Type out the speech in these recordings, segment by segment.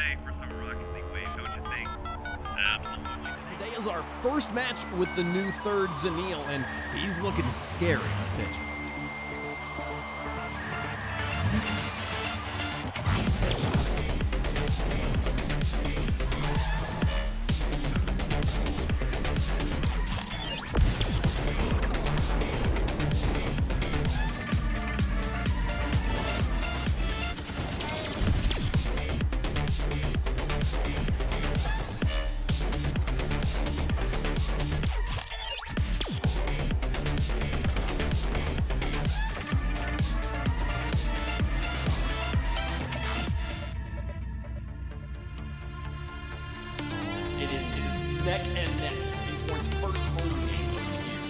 play for some Rocket League wave, don't you think? Absolutely. Today is our first match with the new third Zanil, and he's looking scary on the pitch. It is neck and neck in Torrent's first home game of the year.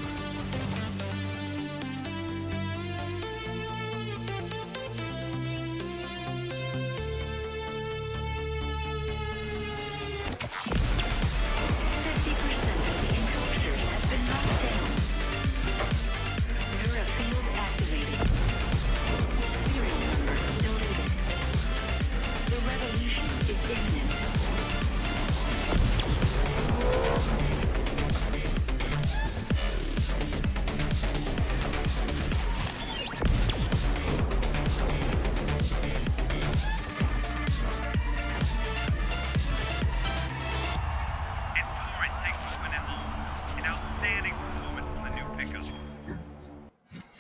And Torrent takes the win at home. An outstanding performance from the new pickup.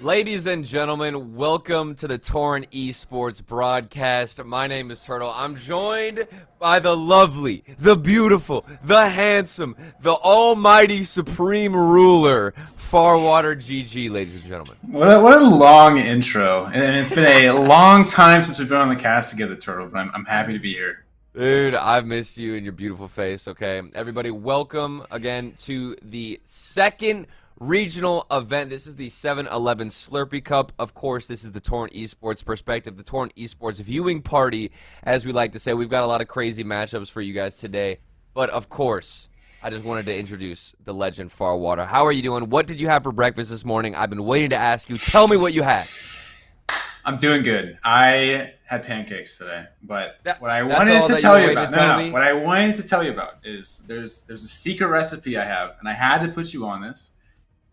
Ladies and gentlemen, welcome to the Torrent Esports broadcast. My name is Turtle. I'm joined by the lovely, the beautiful, the handsome, the almighty supreme ruler, Farwater GG, ladies and gentlemen. What a long intro. And it's been a long time since we've been on the cast together, Turtle, but I'm happy to be here. Dude, I've missed you and your beautiful face, okay? Everybody, welcome again to the second regional event. This is the 7-Eleven Slurpee Cup. Of course, this is the Torrent Esports perspective, the Torrent Esports viewing party, as we like to say. We've got a lot of crazy matchups for you guys today. But, of course, I just wanted to introduce the legend Farwater. How are you doing? What did you have for breakfast this morning? I've been waiting to ask you. Tell me what you had. I'm doing good. I had pancakes today, but what I that's wanted all to that tell you you waited about, to tell no, me? what I wanted to tell you about is there's a secret recipe I have, and I had to put you on this.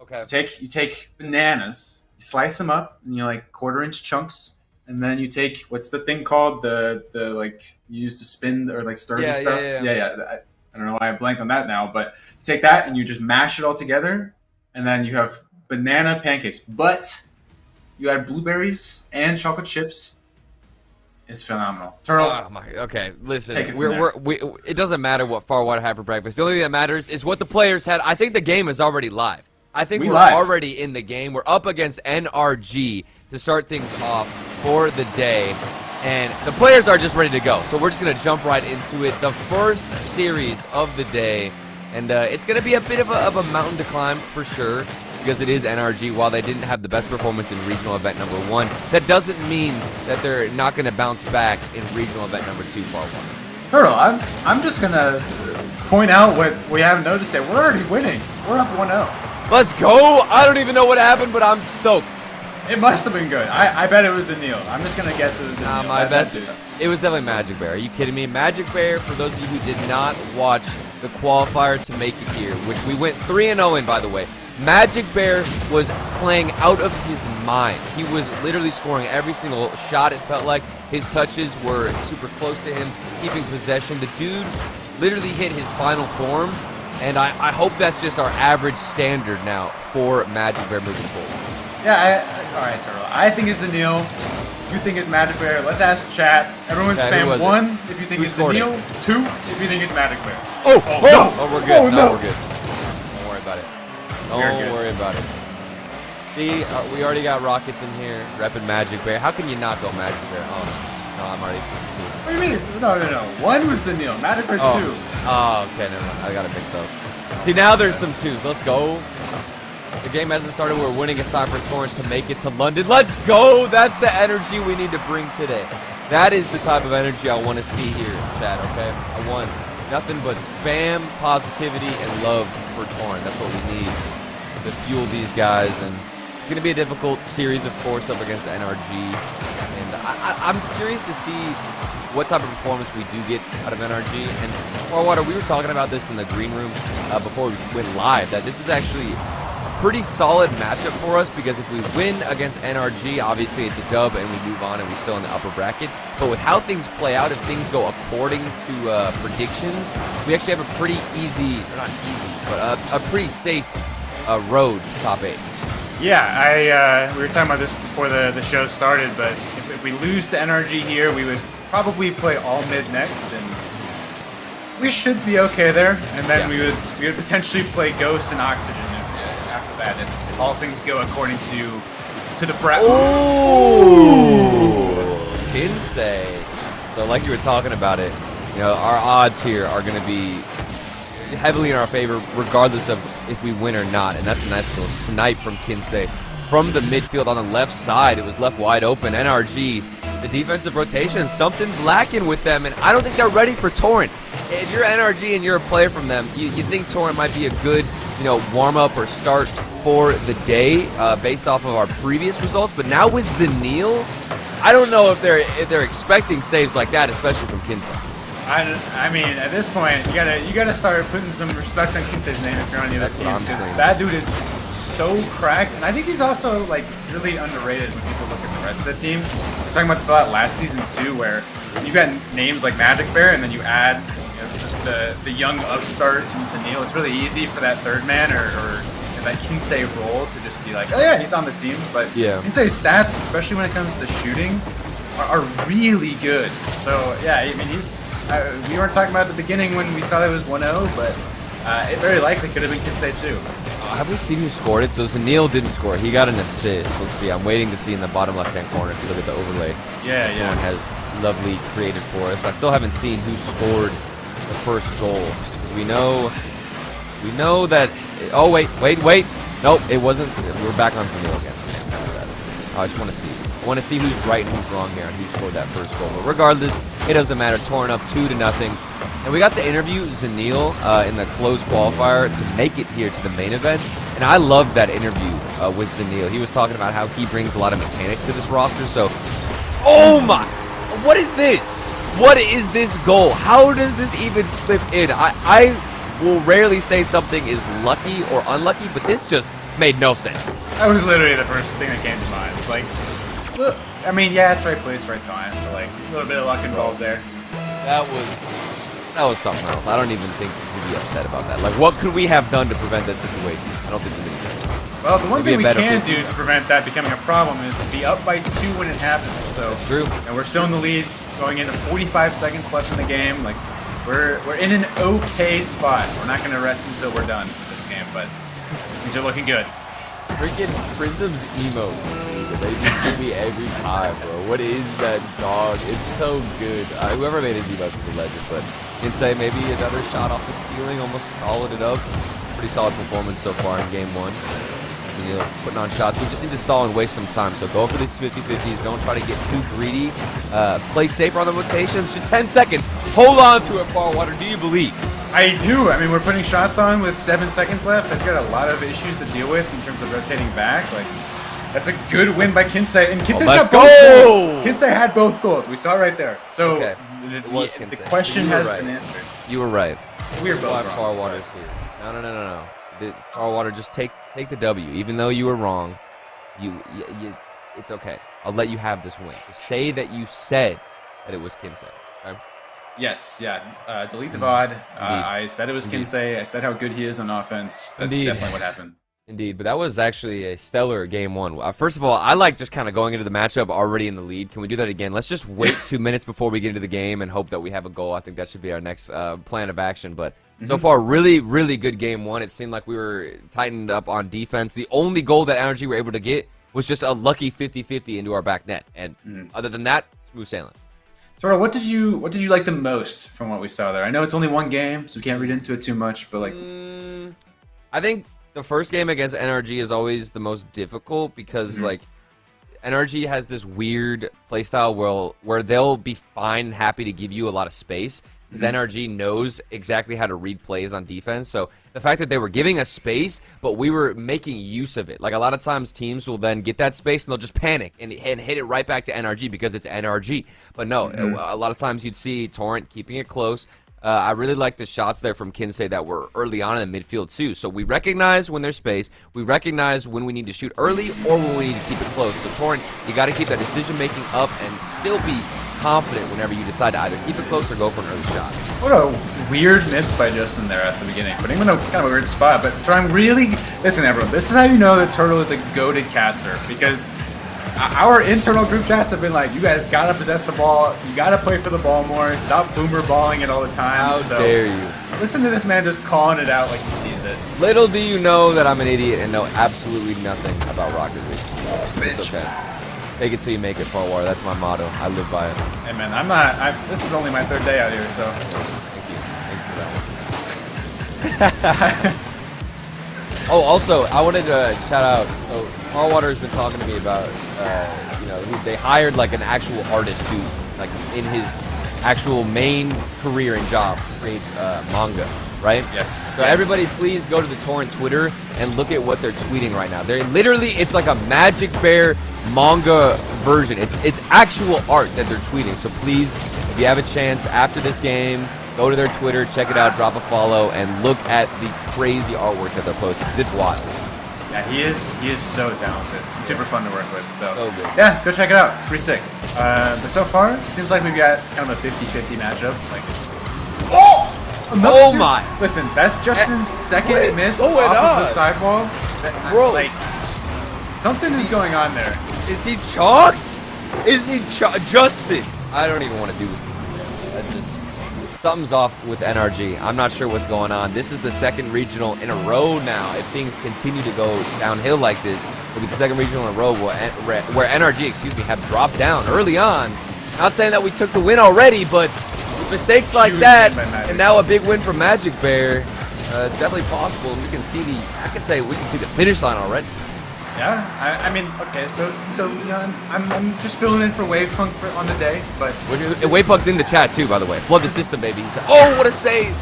Okay. You take bananas, you slice them up, and you like 1/4-inch chunks, and then you take what's the thing called the like you use to spin or like stir the stuff. Yeah. I don't know why I blanked on that now, but you take that and you just mash it all together, and then you have banana pancakes. But you add blueberries and chocolate chips. It's phenomenal. Turtle. Oh my, okay, listen, Take it from it doesn't matter what Farwater had for breakfast. The only thing that matters is what the players had. I think the game is already live. I think we're live. already in the game. We're up against NRG to start things off for the day. And the players are just ready to go. So we're just going to jump right into it. The first series of the day. And it's going to be a bit of a mountain to climb for sure, because it is NRG. While they didn't have the best performance in regional event number 1, that doesn't mean that they're not going to bounce back in regional event number 2, Farwater. Turtle, I'm just going to point out what we haven't noticed yet. We're already winning. We're up 1-0. Let's go! I don't even know what happened, but I'm stoked. It must have been good. I bet it was a Neil. I'm just going to guess it was a Neil. My best. It was definitely Magic Bear. Are you kidding me? Magic Bear, for those of you who did not watch the qualifier to make it here, which we went 3-0 in, by the way, Magic Bear was playing out of his mind. He was literally scoring every single shot, it felt like. His touches were super close to him, keeping possession. The dude literally hit his final form, and I hope that's just our average standard now for Magic Bear moving forward. Yeah, all right, Turtle. I think it's a Neil. You think it's Magic Bear. Let's ask chat. Everyone Okay, spam 1 if you think it's a Neil. 2 if you think it's Magic Bear. Oh, no. Oh, we're good. Oh, no, no. we're good. Don't worry about it. We're Don't good. worry about it. See, we already got Rockets in here, repping Magic Bear. How can you not go Magic Bear? Oh, no, I'm already 2. What do you mean? No. 1 was a Neil. Magic Bear's 2. Oh, okay, never mind. I got it mixed up. See, now there's some 2s. Let's go. The game hasn't started. We're winning aside for Torrent to make it to London. Let's go! That's the energy we need to bring today. That is the type of energy I want to see here, Chad, okay? I want nothing but spam, positivity, and love for Torrent. That's what we need to fuel these guys and going to be a difficult series, of course, up against NRG. And I'm curious to see what type of performance we do get out of NRG. And Farwater, we were talking about this in the green room before we went live, that this is actually a pretty solid matchup for us, because if we win against NRG, obviously it's a dub and we move on and we're still in the upper bracket. But with how things play out, if things go according to predictions, we actually have a pretty easy, or not easy, but a pretty safe road to top 8. Yeah, we were talking about this before the show started, but if we lose to NRG here, we would probably play all mid next, and we should be okay there. And then we would potentially play Ghost and Oxygen after that, if all things go according to the bracket. Ooh, Kinsey. So like you were talking about it, our odds here are going to be heavily in our favor, regardless of if we win or not. And that's a nice little snipe from Kinsey from the midfield on the left side. It was left wide open. NRG, the defensive rotation, something's lacking with them, and I don't think they're ready for Torrent. If you're NRG and you're a player from them, you think Torrent might be a good, warm-up or start for the day based off of our previous results. But now with Zanil, I don't know if they're expecting saves like that, especially from Kinsey. I mean, at this point, you gotta start putting some respect on Kinsey's name if you're on the other teams, because that dude is so cracked, and I think he's also really underrated when people look at the rest of the team. We were talking about this a lot last season too, where you got names like Magic Bear, and then you add the young upstart in Zanil. It's really easy for that third man or that Kinsey role to just be like, oh yeah, he's on the team. But Kinsey's stats, especially when it comes to shooting, are really good. So yeah, I mean, we weren't talking about it at the beginning when we saw that it was 1-0, but it very likely could have been Kinsey too. Have we seen who scored it? So Zanil didn't score. He got an assist. Let's see. I'm waiting to see in the bottom left-hand corner if you look at the overlay. Yeah. Someone has lovely created for us. I still haven't seen who scored the first goal. We know that. Oh wait. Nope, it wasn't. We're back on Zanil again. I just want to see. I want to see who's right and who's wrong here and who scored that first goal. But regardless, it doesn't matter. Torn up 2-0. And we got to interview Zanil in the closed qualifier to make it here to the main event. And I loved that interview with Zanil. He was talking about how he brings a lot of mechanics to this roster. So, oh my, what is this? What is this goal? How does this even slip in? I will rarely say something is lucky or unlucky, but this just made no sense. That was literally the first thing that came to mind. It's like, look, I mean, yeah, it's right place, right time, but a little bit of luck involved there. That was something else. I don't even think we'd be upset about that. What could we have done to prevent that situation? I don't think we did anything. Well, the one thing we can do to prevent that becoming a problem is be up by 2 when it happens. So that's true. And we're still in the lead, going into 45 seconds left in the game. We're in an okay spot. We're not going to rest until we're done with this game, but things are looking good. Freaking Prism's emote. They do me every time, bro. What is that dog? It's so good. Whoever made his emote is a legend, but Kinsey maybe another shot off the ceiling, almost followed it up. Pretty solid performance so far in game 1. Zanil putting on shots. We just need to stall and waste some time. So go for these 50-50s. Don't try to get too greedy. Play safer on the rotations. Just 10 seconds. Hold on to it, Farwater. Do you believe? I do. I mean, we're putting shots on with 7 seconds left. They've got a lot of issues to deal with in terms of rotating back. That's a good win by Kinsey. And Kinsey's got both goals. Kinsey had both goals. We saw it right there. So the question has been answered. You were right. We were both wrong. Farwater's here. No. Farwater, just take the W. Even though you were wrong, it's okay. I'll let you have this win. Just say that you said that it was Kinsey. Okay? Yes, yeah. Delete the VOD. I said it was Kinsey. I said how good he is on offense. That's definitely what happened. Indeed, but that was actually a stellar game 1. First of all, I like just kind of going into the matchup already in the lead. Can we do that again? Let's just wait 2 minutes before we get into the game and hope that we have a goal. I think that should be our next plan of action. But so far, really, really good game 1. It seemed like we were tightened up on defense. The only goal that NRG were able to get was just a lucky 50-50 into our back net. And other than that, smooth sailing. Toro, what did you like the most from what we saw there? I know it's only one game, so we can't read into it too much, but I think the first game against NRG is always the most difficult because NRG has this weird playstyle where they'll be fine and happy to give you a lot of space, because NRG knows exactly how to read plays on defense. So the fact that they were giving us space, but we were making use of it. Like a lot of times teams will then get that space and they'll just panic and hit it right back to NRG because it's NRG. But no, a lot of times you'd see Torrent keeping it close. I really like the shots there from Kinsey that were early on in the midfield too. So we recognize when there's space, we recognize when we need to shoot early or when we need to keep it close. So Torrent, you got to keep that decision making up and still be confident whenever you decide to either keep it close or go for an early shot. What a weird miss by Justin there at the beginning, putting him in a kind of a weird spot. But trying really, listen everyone, this is how you know that Turtle is a goated caster, because our internal group chats have been like, you guys gotta possess the ball, you gotta play for the ball more, stop boomer balling it all the time. How dare you? Listen to this man just calling it out like he sees it. Little do you know that I'm an idiot and know absolutely nothing about Rocket League. It's okay. Take it till you make it, Paul War. That's my motto. I live by it. Hey man, this is only my 3rd day out here, so. Thank you for that. Oh, also, I wanted to shout out. So, Paul Water has been talking to me about, they hired like an actual artist who, like, in his actual main career and job, creates manga, right? Yes. So everybody, please go to the Torrent Twitter and look at what they're tweeting right now. They're literally, it's like a Magic Bear manga version. It's actual art that they're tweeting. So please, if you have a chance after this game, go to their Twitter, check it out, drop a follow, and look at the crazy artwork that they're posting. It's wild. Yeah, he is so talented. It's super fun to work with. So good. Yeah, go check it out. It's pretty sick. But so far, it seems like we've got kind of a 50-50 matchup. Like it's. Oh my! Listen, that's Justin's second miss going off on? of the sidewall. Bro. Like, something is going on there. Is he chalked? Is he Justin? I don't even want to do this. That's just something's off with NRG. I'm not sure what's going on. This is the 2nd regional in a row now. If things continue to go downhill like this, it'll be the 2nd regional in a row where NRG, have dropped down early on. Not saying that we took the win already, but mistakes like that, and now a big win from Magic Bear. It's definitely possible. We can see we can see the finish line already. Yeah, I mean, okay, so I'm just filling in for Wavepunk on the day, but Wavepunk's in the chat too, by the way. Flood the system, baby. Oh, what a save!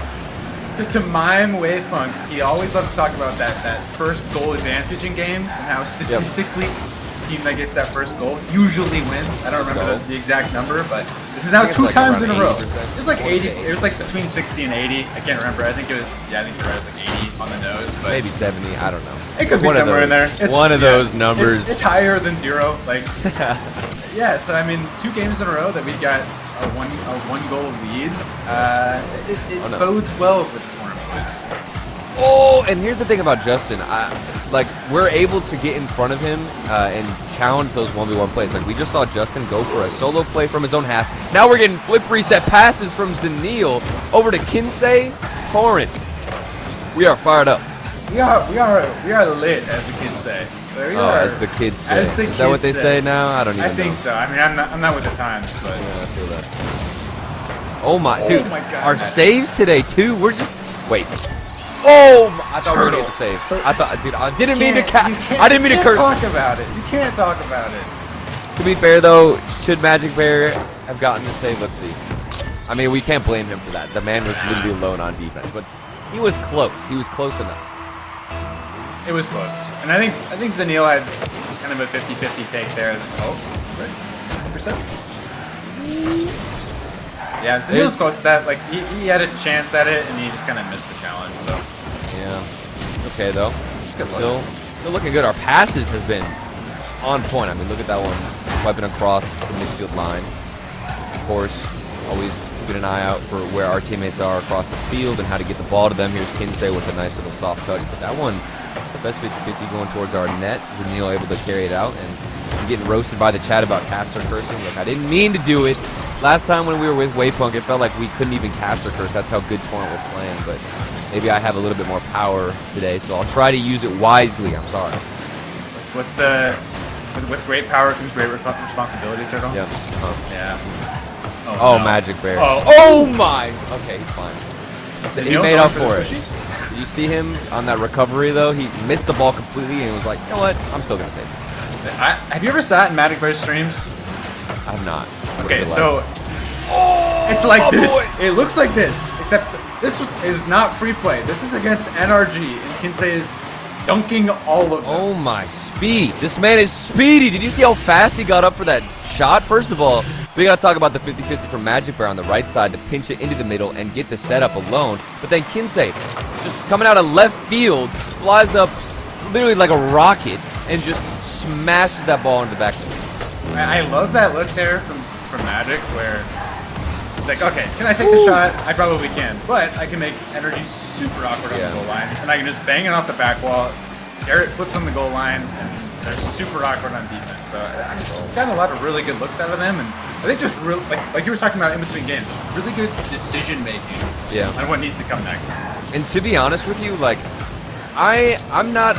To mime Wavepunk, he always loves to talk about that first goal advantage in games and how statistically the team that gets that first goal usually wins. I don't remember the exact number, but this is now 2 times in a row. It was like 80. It was like between 60 and 80. I can't remember. I think it was. Yeah, I think you're right. It was like 80 on the nose, but maybe 70. I don't know. It could be somewhere in there. It's one of those numbers. It's higher than 0. Like, yeah. So I mean, 2 games in a row that we got a one goal lead. It bodes well for the tournament, boys. Oh, and here's the thing about Justin. We're able to get in front of him and challenge those 1v1 plays. Like, we just saw Justin go for a solo play from his own half. Now we're getting flip reset passes from Zanil over to Kinsey Torrent. We are fired up. We are lit, as the kids say. As the kids say. Is that what they say now? I don't even know. I think so. I mean, I'm not with the times, but yeah, I feel that. Oh my, dude! My God, our saves today too. We're just wait. Oh, I thought we were gonna get the save. I thought, dude, I didn't mean to I didn't mean to curse. Talk about it. You can't talk about it. To be fair though, should Magic Bear have gotten the save? Let's see. I mean, we can't blame him for that. The man was literally alone on defense, but he was close. He was close enough. It was close, and I think Zanil had kind of a 50-50 take there. Oh, sorry, 100%. Yeah, Zanil was close to that. Like he had a chance at it, and he just kind of missed the challenge. So yeah, okay though. Still looking good. Our passes has been on point. I mean, look at that one, wiping across the midfield line. Of course, always keeping an eye out for where our teammates are across the field and how to get the ball to them. Here's Kinsey with a nice little soft touch, but that one, the best 50-50 going towards our net. Zanil able to carry it out, and I'm getting roasted by the chat about caster cursing. Look, I didn't mean to do it. Last time when we were with Wavepunk, it felt like we couldn't even caster curse. That's how good Torrent was playing, but maybe I have a little bit more power today, so I'll try to use it wisely. I'm sorry. What's the with great power comes great responsibility, Turtle? Yep. Yeah. Oh, no. Magic Bear. Oh my! Okay, he's fine. He made up for it. You see him on that recovery, though? He missed the ball completely and was like, you know what? I'm still going to save it. Have you ever sat in Magic Bear streams? I have not. Okay, so... It's like this. It looks like this, except this is not free play. This is against NRG, and Kinsey is dunking all of them. Oh my speed. This man is speedy. Did you see how fast he got up for that shot? First of all, we got to talk about the 50-50 from Magic Bear on the right side to pinch it into the middle and get the setup alone. But then Kinsey, just coming out of left field, flies up literally like a rocket and just smashes that ball into the back. I love that look there from Magic where it's like, okay, can I take the shot? I probably can, but I can make energy super awkward on the goal line, and I can just bang it off the back wall. Garrett flips on the goal line, and they're super awkward on defense. So I've gotten a lot of really good looks out of them, and I think just real like you were talking about in between games, just really good decision making on what needs to come next. And to be honest with you, like I'm not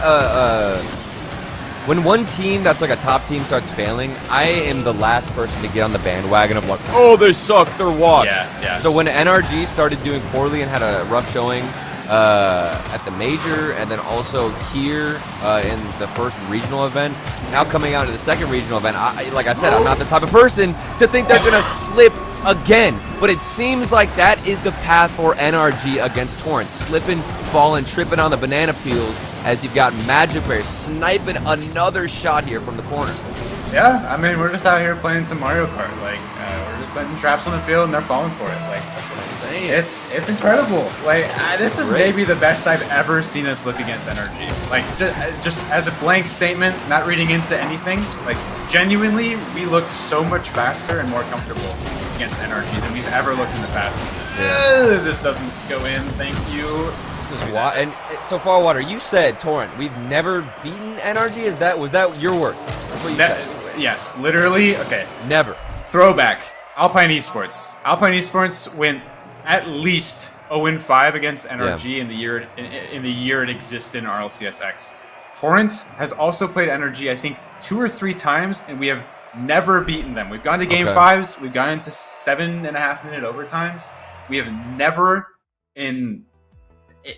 when one team that's like a top team starts failing, I am the last person to get on the bandwagon of like, oh, they suck, they're washed. Yeah. So when NRG started doing poorly and had a rough showing at the major, and then also here in the first regional event, now coming out to the second regional event, like I said, I'm not the type of person to think they're gonna slip again. But it seems like that is the path for NRG against Torrent. Slipping, falling, tripping on the banana peels as you've got Magic Bear sniping another shot here from the corner. Yeah, I mean, we're just out here playing some Mario Kart. Like, we're just putting traps on the field and they're falling for it. Like, that's what I'm saying. It's incredible. Like, this is maybe the best I've ever seen us look against NRG. Like, just as a blank statement, not reading into anything. Like, genuinely, we looked so much faster and more comfortable against NRG than we've ever looked in the past. This doesn't go in. Thank you. And so far, Water, you said Torrent. We've never beaten NRG. Was that your word? That's what you said. Yes, literally. Okay. Never. Throwback. Alpine Esports. Alpine Esports went at least 0-5 against NRG in the year it existed in RLCSX. Torrent has also played NRG, I think, 2 or 3 times, and we have never beaten them. We've gone to game 5s. We've gone into 7.5-minute overtimes. We have never in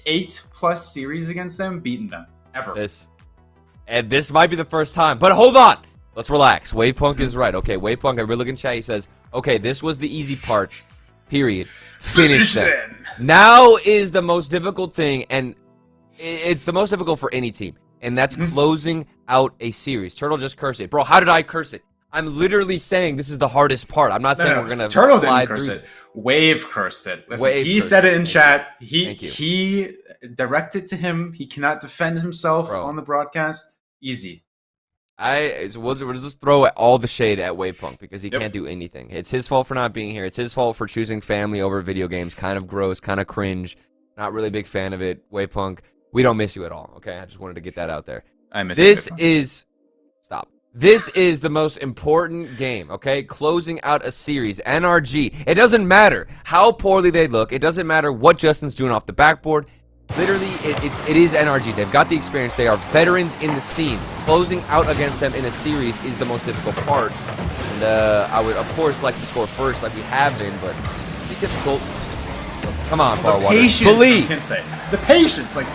8+ series against them beaten them ever. This might be the first time, but hold on, let's relax. Wavepunk is right. Okay, Wavepunk, I really look in chat. He says, okay, this was the easy part, period. Finish them. Now is the most difficult thing, and it's the most difficult for any team, and that's closing out a series. Turtle just cursed it. Bro, how did I curse it? I'm literally saying this is the hardest part. I'm not saying we're gonna Turtle slide didn't curse through it. Wave cursed it. Listen, Wave he cursed said it it. in chat. Thank you. He directed to him. He cannot defend himself on the broadcast. Easy. We'll just throw all the shade at Wavepunk because he can't do anything. It's his fault for not being here. It's his fault for choosing family over video games. Kind of gross, kind of cringe. Not really a big fan of it. Wavepunk, we don't miss you at all. Okay, I just wanted to get that out there. I miss you. This is the most important game, okay? Closing out a series. NRG. It doesn't matter how poorly they look. It doesn't matter what Justin's doing off the backboard. Literally, it is NRG. They've got the experience. They are veterans in the scene. Closing out against them in a series is the most difficult part. And I would, of course, like to score first like we have been, but it's difficult. Come on, Barwater. Believe. The patience. Like,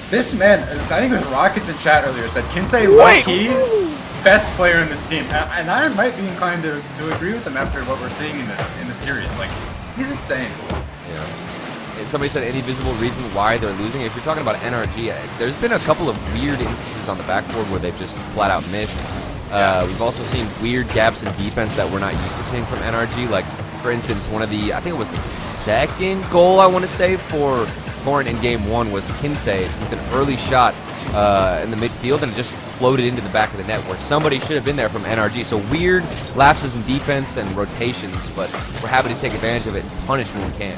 this man, I think it was Rockets in chat earlier, said Kinsey low-key best player in this team, and I might be inclined to agree with him after what we're seeing in the series. Like, he's insane. Yeah. Somebody said any visible reason why they're losing. If you're talking about NRG, there's been a couple of weird instances on the backboard where they've just flat out missed. We've also seen weird gaps in defense that we're not used to seeing from NRG. Like, for instance, one of the, I think it was the second goal, I want to say, for Torrent in game 1 was Kinsey with an early shot in the midfield, and it just floated into the back of the net where somebody should have been there from NRG. So weird lapses in defense and rotations, but we're happy to take advantage of it and punish when we can.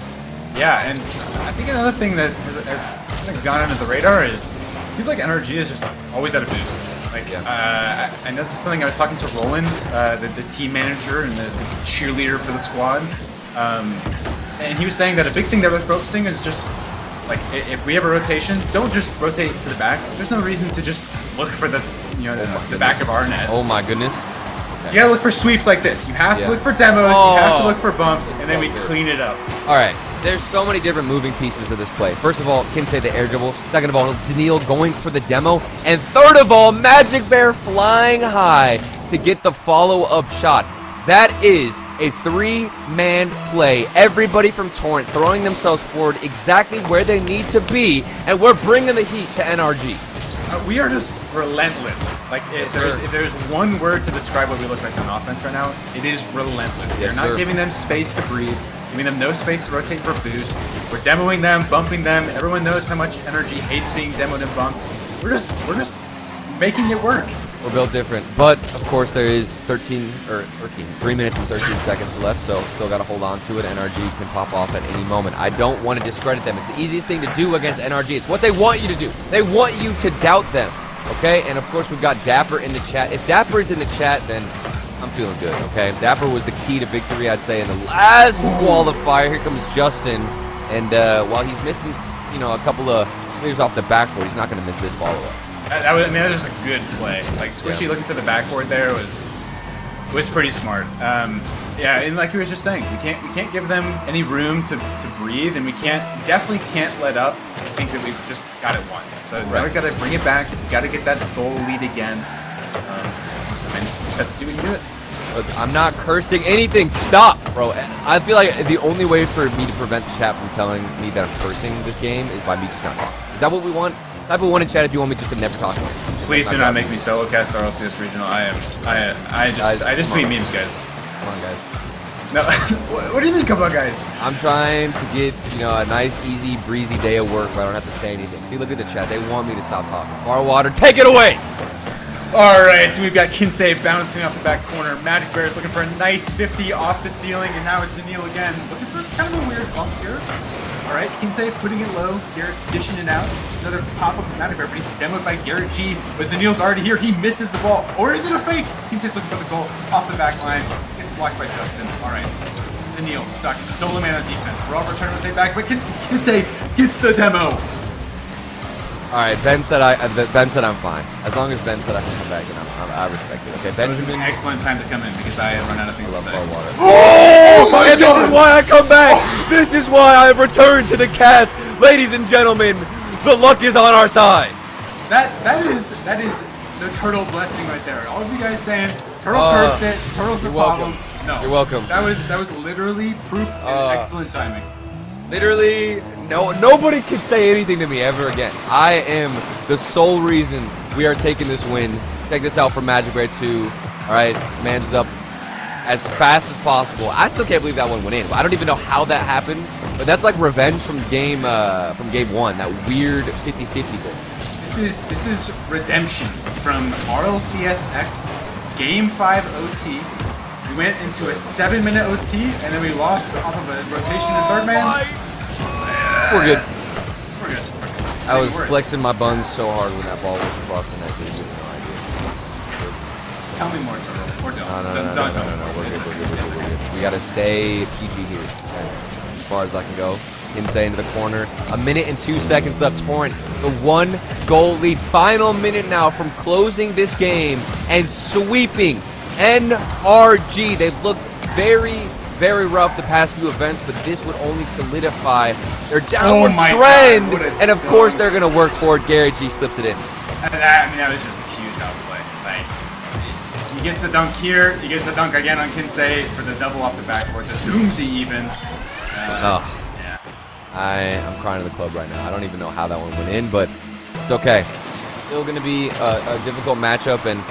Yeah, and I think another thing that has gone under the radar is it seems like NRG is just always at a boost. Like, I know this is something I was talking to Roland, the team manager and the cheerleader for the squad, and he was saying that a big thing that we're focusing is just, like, if we have a rotation, don't just rotate to the back. There's no reason to just look for the back of our net. Oh my goodness. You gotta look for sweeps like this. You have to look for demos, you have to look for bumps, and then we clean it up. Alright, there's so many different moving pieces of this play. First of all, Kinsey the air dribble. Second of all, Zanil going for the demo. And third of all, Magic Bear flying high to get the follow-up shot. That is a 3-man play. Everybody from Torrent throwing themselves forward exactly where they need to be, and we're bringing the heat to NRG. We are just relentless. Like, if there's one word to describe what we look like on offense right now, it is relentless. We're not giving them space to breathe, giving them no space to rotate for boost. We're demoing them, bumping them. Everyone knows how much NRG hates being demoed and bumped. We're just making it work. We're built different, but of course there is 3 minutes and 13 seconds left, so still got to hold on to it. NRG can pop off at any moment. I don't want to discredit them. It's the easiest thing to do against NRG. It's what they want you to do. They want you to doubt them, okay? And of course we've got Dapper in the chat. If Dapper is in the chat, then I'm feeling good, okay? Dapper was the key to victory, I'd say, in the last qualifier. Here comes Justin, and while he's missing, you know, a couple of clears off the backboard, he's not going to miss this follow-up. That was just a good play. Like, Squishy looking for the backboard there was pretty smart. Yeah, and like you were just saying, we can't give them any room to breathe, and we definitely can't let up. I think that we've just got it won. So now we've got to bring it back. We've got to get that goal lead again. And just have to see if we can do it. Look, I'm not cursing anything. Stop, bro. I feel like the only way for me to prevent the chat from telling me that I'm cursing this game is by me just not talking. Is that what we want? Type of one in chat if you want me just to never talk about it. Please do not make me solo cast RLCS regional. I just tweet memes, guys. Come on, guys. No, what do you mean, come on, guys? I'm trying to get, you know, a nice, easy, breezy day of work where I don't have to say anything. See, look at the chat. They want me to stop talking. Far water, take it away! All right, so we've got Kinsey bouncing off the back corner. Magic Bear is looking for a nice 50 off the ceiling, and now it's Zanil again. Looking for kind of a weird bump here. All right, Kinsey putting it low. Garrett's dishing it out. Another pop-up from Magic Bear, but he's demoed by Garrett G. But Zanil's already here. He misses the ball. Or is it a fake? Kinsey's looking for the goal off the back line. It's blocked by Justin. All right, Zanil stuck. Solo man on defense. We're all trying to rotate back, but Kinsey gets the demo. All right, Ben said I'm fine. As long as Ben said I can come back, then I respect it. Okay, That was an excellent time to come in because I run out of things to say. Oh my God! This is why I come back. This is why I have returned to the cast, ladies and gentlemen. The luck is on our side. That is the turtle blessing right there. All of you guys saying turtle cursed it. Turtle's the problem. No, you're welcome. That was literally proof of excellent timing. Literally, nobody can say anything to me ever again. I am the sole reason we are taking this win. Take this out for Magic Bear 2. All right, man's up as fast as possible. I still can't believe that one went in. I don't even know how that happened, but that's like revenge from game 1. That weird 50-50 goal. This is redemption from RLCS X Game 5 OT. We went into a 7-minute OT, and then we lost off of a rotation in third man. We're good. We're good. I was flexing my buns so hard when that ball was across the net. You have no idea. Tell me more, Turtle. Or don't. No. We're good. We gotta stay PG here. As far as I can go. Kinsey into the corner. 1 minute and 2 seconds left. Torrent, the 1-goal lead. Final minute now from closing this game and sweeping NRG. They've looked very, very rough the past few events, but this would only solidify their downward trend. And of course, they're going to work for it. Garrett G slips it in. That was just a huge outplay. Like, he gets the dunk here. He gets the dunk again on Kinsey for the double off the backboard. The Doomsy even. Yeah. I'm crying to the club right now. I don't even know how that one went in, but it's okay. Still going to be a difficult matchup, and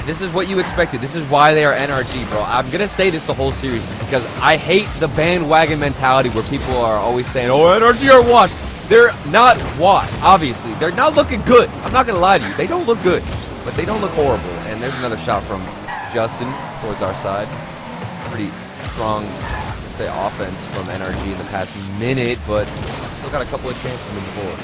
this is what you expected. This is why they are NRG, bro. I'm going to say this the whole series because I hate the bandwagon mentality where people are always saying, oh, NRG are washed. They're not washed, obviously. They're not looking good. I'm not going to lie to you. They don't look good, but they don't look horrible. And there's another shot from Justin towards our side. Pretty strong, let's say, offense from NRG in the past minute, but still got a couple of chances moving forward.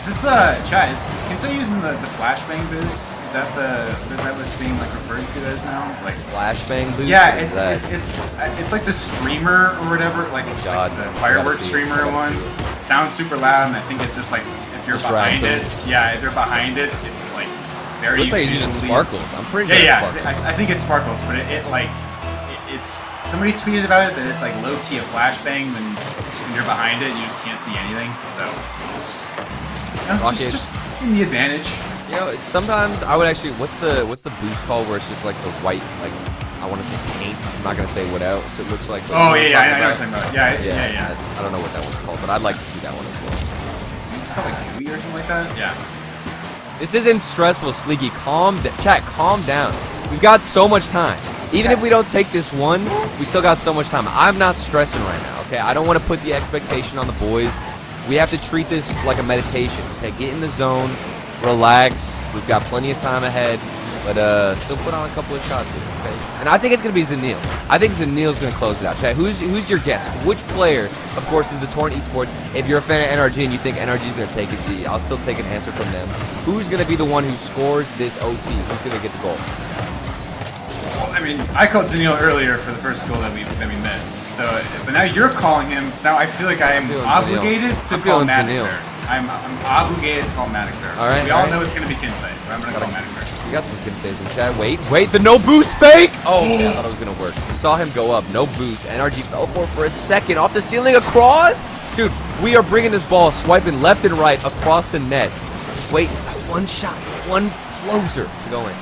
Is this, chat, is Kinsey using the flashbang boost? Is that what it's being like referred to as now? It's like flashbang boost. Yeah, it's like the streamer or whatever, like the fireworks streamer one. It sounds super loud, and I think it just like if you're behind it, if you're behind it, it's like very. Looks like he's using sparkles. I'm pretty sure. Yeah, I think it's sparkles, but it's somebody tweeted about it that it's like low key a flashbang when you're behind it, you just can't see anything. So just in the advantage. You know, sometimes I would actually. What's the boost called where it's just like the white, like I want to say paint. I'm not gonna say what else it looks like. but Oh, you yeah, know I know what what I'm you're talking talking about. Yeah. I don't know what that one's called, but I'd like to see that one as well. It's called like Gooey or something like that? Yeah. This isn't stressful, Sleeky. Chat, calm down. We've got so much time. Even if we don't take this one, we still got so much time. I'm not stressing right now, okay? I don't want to put the expectation on the boys. We have to treat this like a meditation, okay? Get in the zone, relax. We've got plenty of time ahead, but still put on a couple of shots here, okay? And I think it's going to be Zanil. I think Zanil's going to close it out. Chat, who's your guess? Which player, of course, is the Torrent Esports? If you're a fan of NRG and you think NRG is going to take it, I'll still take an answer from them. Who's going to be the one who scores this OT? Who's going to get the goal? Well, I mean, I called Zanil earlier for the first goal that we missed. So, but now you're calling him. So now I feel like I am obligated to call Magic Bear. I'm obligated to call Magic Bear. All right. We all know it's going to be Kinsei, but I'm going to call Magic Bear. We got some Kinseis in chat. Wait, the no boost fake! Oh, okay, I thought it was going to work. We saw him go up, no boost. NRG fell for a second, off the ceiling, across. Dude, we are bringing this ball, swiping left and right across the net. Wait, one shot, one closer to go in.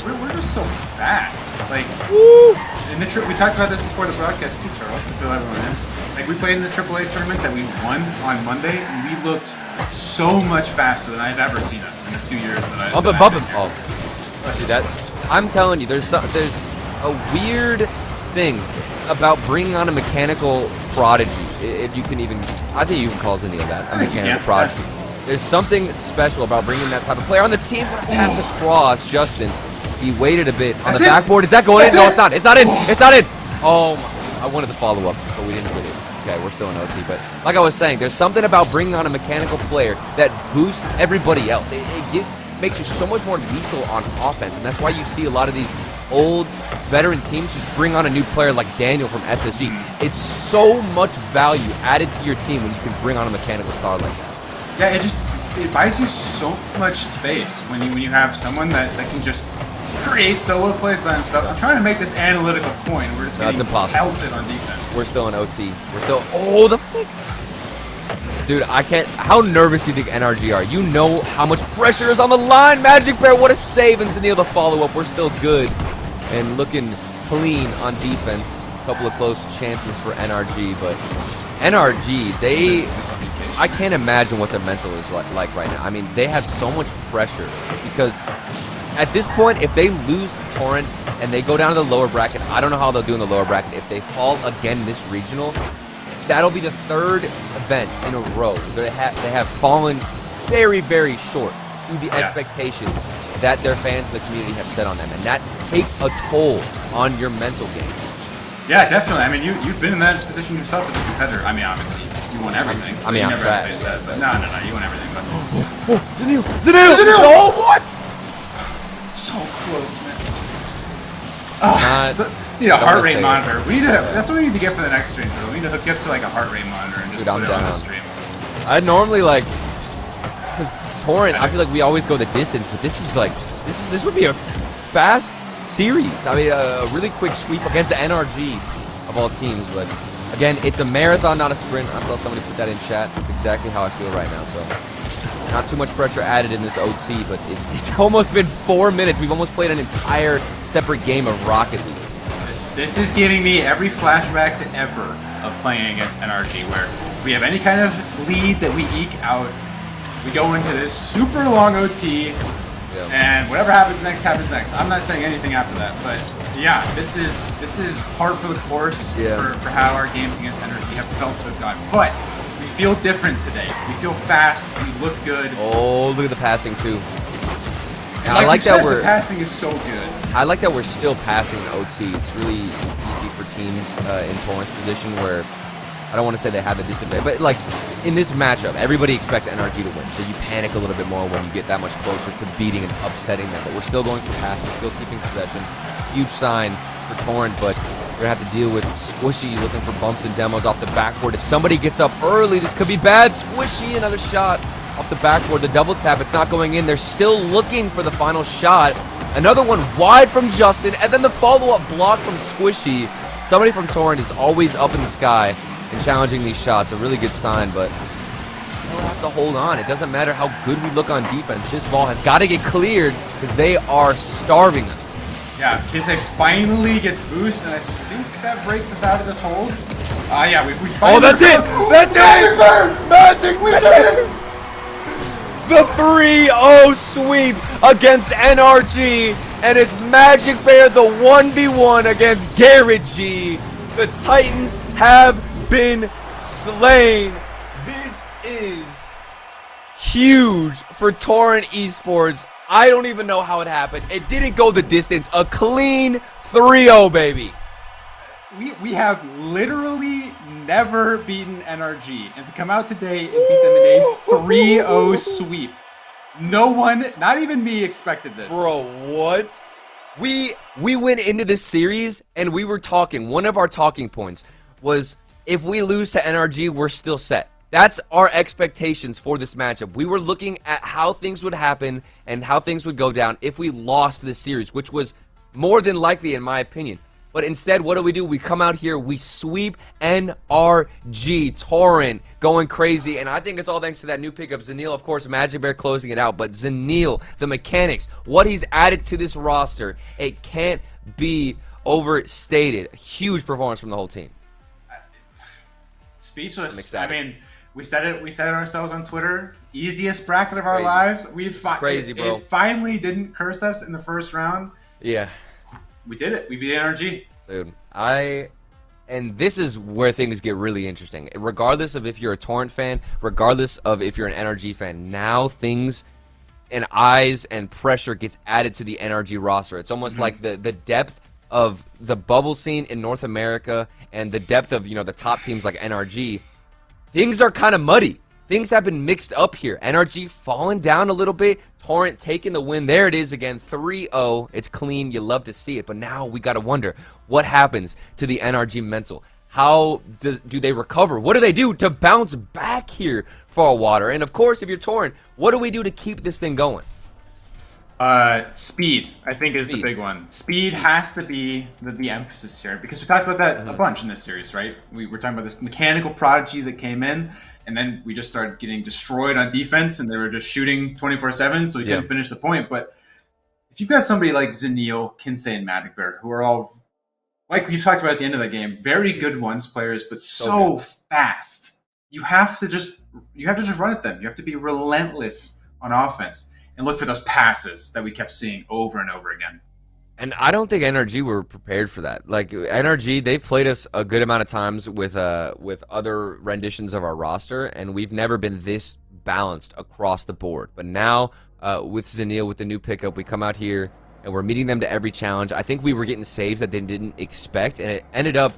We're just so fast. Like, Woo! in the we talked about this before the broadcast too, Turtle, to fill everyone in. Like, we played in the AAA tournament that we won on Monday, and we looked so much faster than I've ever seen us in the 2 years that I've Bump him. here. Oh, see that? I'm telling you, there's a weird thing about bringing on a mechanical prodigy. If you can even, I think you can call Zanil that, a mechanical prodigy. There's something special about bringing that type of player on the team. Pass across, Justin. He waited a bit on the backboard. Is that going in? No, it's not. It's not in. It's not in. Oh, my. I wanted to follow up, but we didn't get it. Okay, we're still in OT. But like I was saying, there's something about bringing on a mechanical player that boosts everybody else. It makes you so much more lethal on offense, and that's why you see a lot of these old veteran teams just bring on a new player like Daniel from SSG. It's so much value added to your team when you can bring on a mechanical star like that. Yeah, it buys you so much space when you have someone that can just create solo plays by himself. I'm trying to make this analytical point. We're just getting pelted on defense. We're still in OT. We're still. Oh, the flick. Dude, I can't. How nervous do you think NRG are? You know how much pressure is on the line. Magic Bear, what a save. And Zanil, the follow up. We're still good and looking clean on defense. A couple of close chances for NRG, but NRG, I can't imagine what their mental is like right now. I mean, they have so much pressure because at this point, if they lose to Torrent and they go down to the lower bracket, I don't know how they'll do in the lower bracket. If they fall again in this regional, that'll be the third event in a row. They have fallen very, very short to the expectations that their fans and the community have set on them. And that takes a toll on your mental game. Yeah, definitely. I mean, you've been in that position yourself as a competitor. I mean, obviously, you won everything. So I'm never trash. faced that, but no, you won everything. But Zanil! Oh, what? So close, man. Need a heart rate monitor. That's what we need to get for the next stream. So we need to hook you up to like a heart rate monitor and just put it on the stream. I normally because Torrent, I feel like we always go the distance, but this is this would be a fast series. I mean, a really quick sweep against the NRG of all teams. But again, it's a marathon, not a sprint. I saw somebody put that in chat. It's exactly how I feel right now. So not too much pressure added in this OT, but it's almost been 4 minutes. We've almost played an entire separate game of Rocket League. This is giving me every flashback to ever of playing against NRG, where if we have any kind of lead that we eke out, we go into this super long OT, and whatever happens next happens next. I'm not saying anything after that, but yeah, this is par for the course for how our games against NRG have felt to have gone. But we feel different today. We feel fast. We look good. Oh, look at the passing too. And like I like that the passing is so good. I like that we're still passing in OT. It's really easy for teams in Torrent's position where I don't want to say they have a disadvantage, but like in this matchup, everybody expects NRG to win, so you panic a little bit more when you get that much closer to beating and upsetting them. But we're still going for passing, still keeping possession. Huge sign for Torrent, but we're going to have to deal with Squishy looking for bumps and demos off the backboard. If somebody gets up early, this could be bad. Squishy, another shot off the backboard. The double tap, it's not going in. They're still looking for the final shot. Another one wide from Justin, and then the follow-up block from Squishy. Somebody from Torrent is always up in the sky and challenging these shots. A really good sign, but still have to hold on. It doesn't matter how good we look on defense. This ball has got to get cleared because they are starving us. Yeah, Kise finally gets boost, and I think that breaks us out of this hold. Yeah, we finally... Oh, that's it! That's it! Magic Bear! The 3-0 sweep against NRG, and it's Magic Bear the 1v1 against Garrett G. The Titans have been slain. This is huge for Torrent Esports. I don't even know how it happened. It didn't go the distance. A clean 3-0, baby. We have literally never beaten NRG, and to come out today and beat them in a 3-0 sweep. No one, not even me, expected this. Bro, what? We went into this series and we were talking. One of our talking points was if we lose to NRG, we're still set. That's our expectations for this matchup. We were looking at how things would happen and how things would go down if we lost this series, which was more than likely in my opinion. But instead, what do? We come out here, we sweep NRG, Torrent going crazy, and I think it's all thanks to that new pickup. Zanil, of course, Magic Bear closing it out, but Zanil, the mechanics, what he's added to this roster, it can't be overstated. Huge performance from the whole team. Speechless. I mean, we said it ourselves on Twitter. Easiest bracket of our lives. Crazy, bro. It finally didn't curse us in the first round. Yeah. We did it. We beat NRG. Dude, and this is where things get really interesting. Regardless of if you're a Torrent fan, regardless of if you're an NRG fan, now things and eyes and pressure gets added to the NRG roster. It's almost like the depth of the bubble scene in North America and the depth of, the top teams like NRG. Things are kind of muddy. Things have been mixed up here. NRG falling down a little bit. Torrent taking the win. There it is again, 3-0. It's clean. You love to see it. But now we got to wonder what happens to the NRG mental. How do they recover? What do they do to bounce back here for a water? And of course, if you're Torrent, what do we do to keep this thing going? Speed, I think, is the big one. Speed has to be the emphasis here, because we talked about that a bunch in this series, right? We were talking about this mechanical prodigy that came in, and then we just started getting destroyed on defense, and they were just shooting 24/7, so we couldn't finish the point. But if you've got somebody like Zanil, Kinsey, and Magic Bear, who are all, like we talked about at the end of the game, very good ones players, but so fast, you have to just run at them. You have to be relentless on offense and look for those passes that we kept seeing over and over again. And I don't think NRG were prepared for that. Like, NRG, they've played us a good amount of times with other renditions of our roster, and we've never been this balanced across the board. But now, with Zanil, with the new pickup, we come out here, and we're meeting them to every challenge. I think we were getting saves that they didn't expect, and it ended up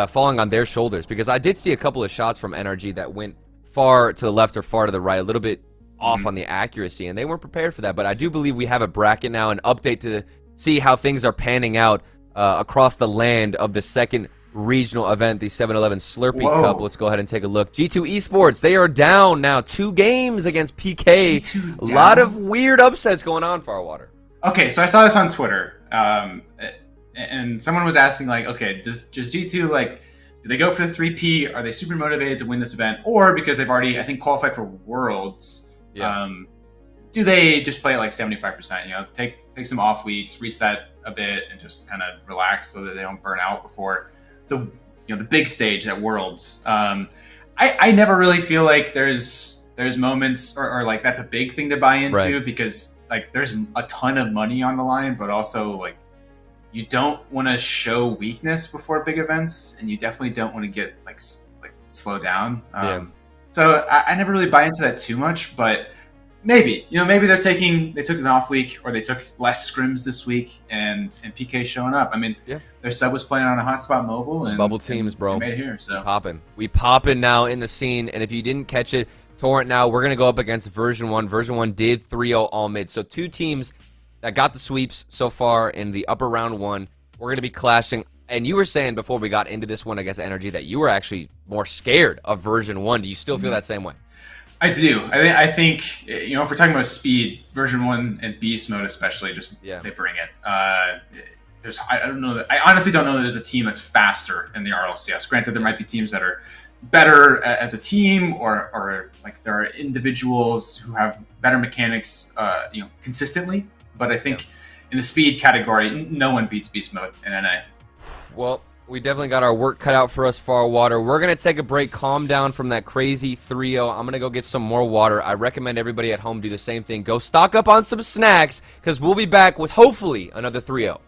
falling on their shoulders, because I did see a couple of shots from NRG that went far to the left or far to the right, a little bit off on the accuracy, and they weren't prepared for that. But I do believe we have a bracket now, an update to see how things are panning out across the land of the second regional event, the 7-Eleven Slurpee Cup. Let's go ahead and take a look. G2 Esports, they are down now 2 games against PK. A lot of weird upsets going on, Farwater. Okay, so I saw this on Twitter, and someone was asking, like, okay, does G2, like, do they go for the 3P? Are they super motivated to win this event? Or because they've already, I think, qualified for Worlds, do they just play at like 75%? Take some off weeks, reset a bit, and just kind of relax so that they don't burn out before the big stage at Worlds. I never really feel like there's moments or like that's a big thing to buy into, because like there's a ton of money on the line, but also like you don't want to show weakness before big events, and you definitely don't want to get like slow down. So I never really buy into that too much, but maybe they took an off week, or they took less scrims this week, and PK showing up. I mean, their sub was playing on a hotspot mobile, and bubble teams, bro. They made it here, so we popping now in the scene. And if you didn't catch it, Torrent now we're gonna go up against Version 1. Version 1 did 3-0 all mid, so 2 teams that got the sweeps so far in the upper round 1. We're gonna be clashing. And you were saying before we got into this one against NRG that you were actually more scared of Version 1. Do you still feel that same way? I do. I think if we're talking about speed, Version 1 and Beast Mode especially, they bring it. I honestly don't know that there's a team that's faster in the RLCS. Granted, there might be teams that are better as a team, or like there are individuals who have better mechanics, consistently. But I think in the speed category, no one beats beast mode in NA. Well, we definitely got our work cut out for us for our water. We're going to take a break, calm down from that crazy 3-0. I'm going to go get some more water. I recommend everybody at home do the same thing. Go stock up on some snacks, because we'll be back with hopefully another 3-0.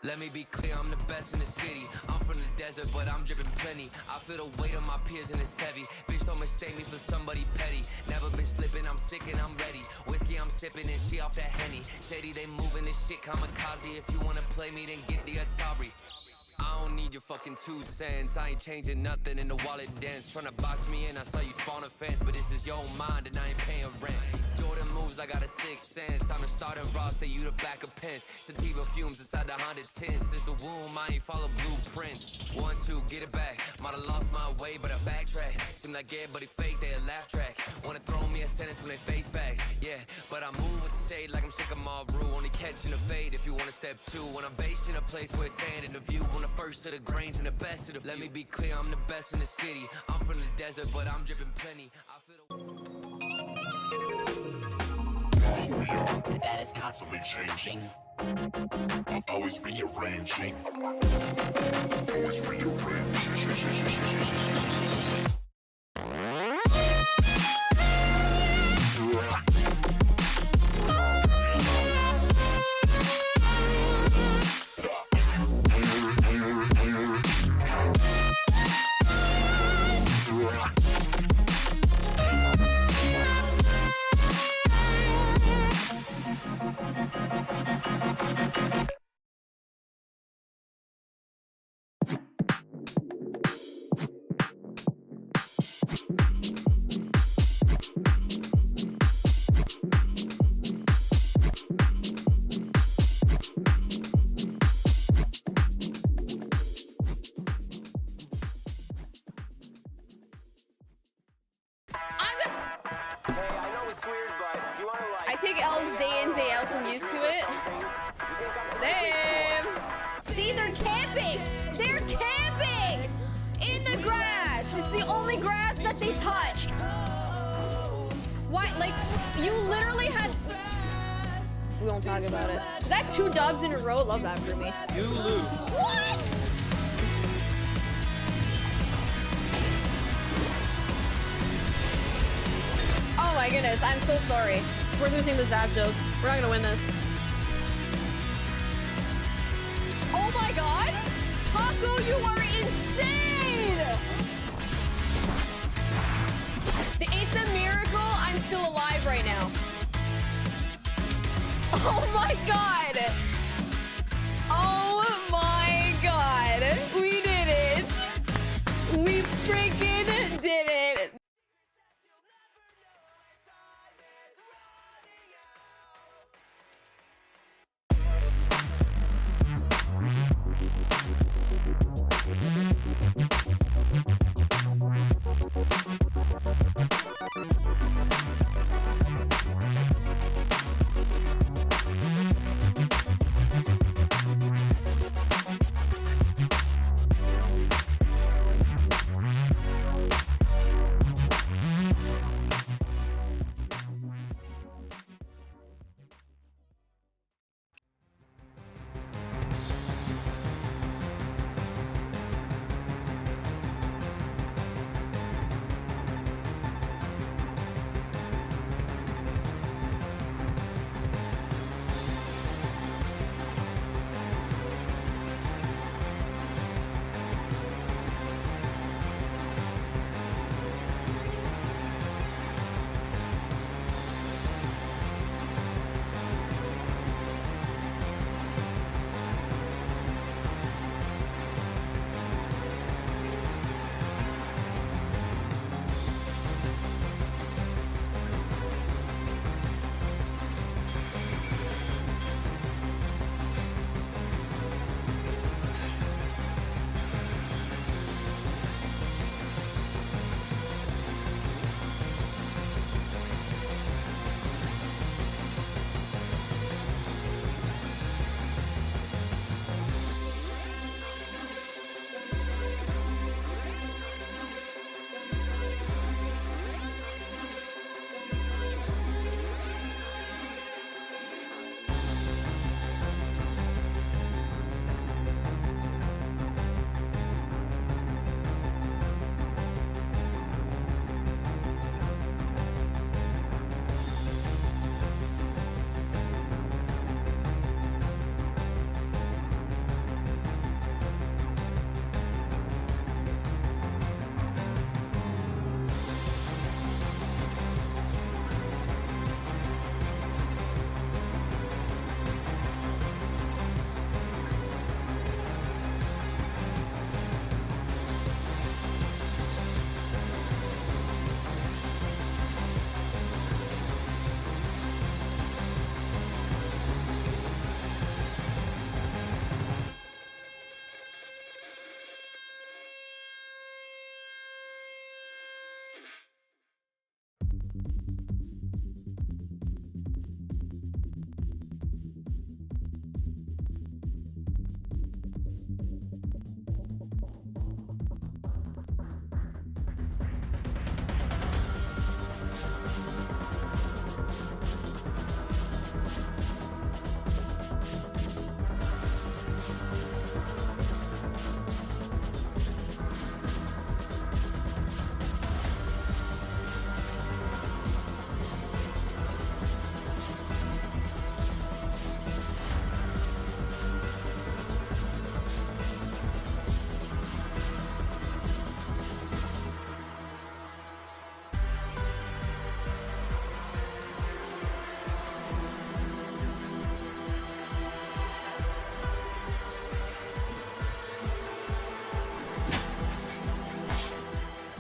Let me be clear, I'm the best in the city. I'm from the desert, but I'm dripping plenty. I feel the weight of my peers and it's heavy. Bitch, don't mistake me for somebody petty. Never been slipping, I'm sick and I'm ready. Whiskey, I'm sipping and she off that Henny. Shady, they moving this shit kamikaze. If you wanna play me, then get the Atari. I don't need your fucking 2 cents. I ain't changing nothing in the wallet dance. Tryna box me in, I saw you spawn a fence. But this is your mind and I ain't paying rent. Jordan moves, I got a 6th sense. I'm the starting roster, you the back of pens. Sativa fumes inside the 110. Since the womb, I ain't follow blueprints. 1, 2, get it back. Might've lost my way, but I backtrack. Seem like everybody fake, they a laugh track. Wanna throw me a sentence when they face facts. Yeah, but I move with the shade like I'm sick of my rule. Only catching the fade if you wanna step 2. When I'm based in a place where it's hand in the view. On the first of the grains and the best of the few. Let me be clear, I'm the best in the city. I'm from the desert, but I'm dripping plenty. I feel the that is constantly changing. Always rearranging. Always rearranging. I take L's day in, day out, so I'm used to it. Same. See, they're camping. They're camping in the grass. It's the only grass that they touch. Why? Like, you literally had... We won't talk about it. Is that 2 dogs in a row? Love that for me. You lose. What? Oh my goodness, I'm so sorry. We're losing the Zapdos. We're not gonna win this. Oh my god! Taco, you are insane! It's a miracle I'm still alive right now. Oh my god! Oh my god! We did it! We freaking did it!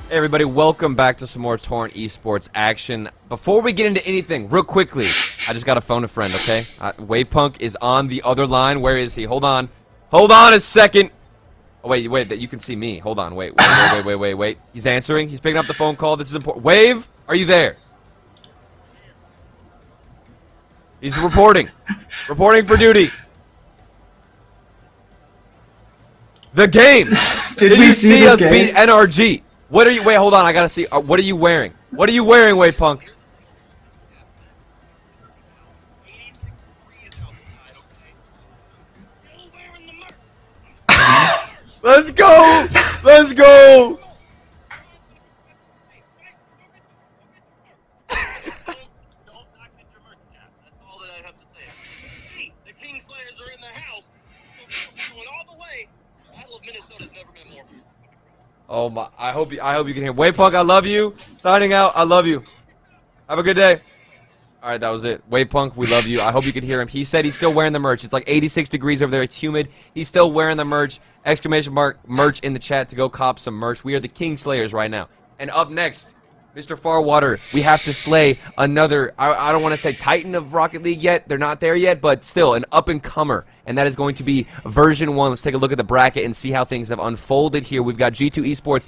Hey everybody, welcome back to some more Torrent Esports action. Before we get into anything, real quickly, I just got to phone a friend, okay? Wavepunk is on the other line. Where is he? Hold on. Hold on a second. Oh, wait, that you can see me. Hold on, wait. He's answering. He's picking up the phone call. This is important. Wave, are you there? He's reporting. Reporting for duty. The game. Did we see us beat NRG? What are you? Wait, hold on. I gotta see. What are you wearing? What are you wearing, Wavepunk? Let's go! Let's go! The Kingslayers are in the house. Going all the way. Battle of Minnesota's never been more. Oh my! I hope you can hear. Wavepunk, I love you. Signing out. I love you. Have a good day. All right, that was it. Wavepunk, we love you. I hope you could hear him. He said he's still wearing the merch. It's like 86 degrees over there. It's humid. He's still wearing the merch. Exclamation mark merch in the chat to go cop some merch. We are the Kingslayers right now. And up next, Mr. Farwater, we have to slay another, I don't want to say Titan of Rocket League yet. They're not there yet, but still an up-and-comer. And that is going to be version 1. Let's take a look at the bracket and see how things have unfolded here. We've got G2 Esports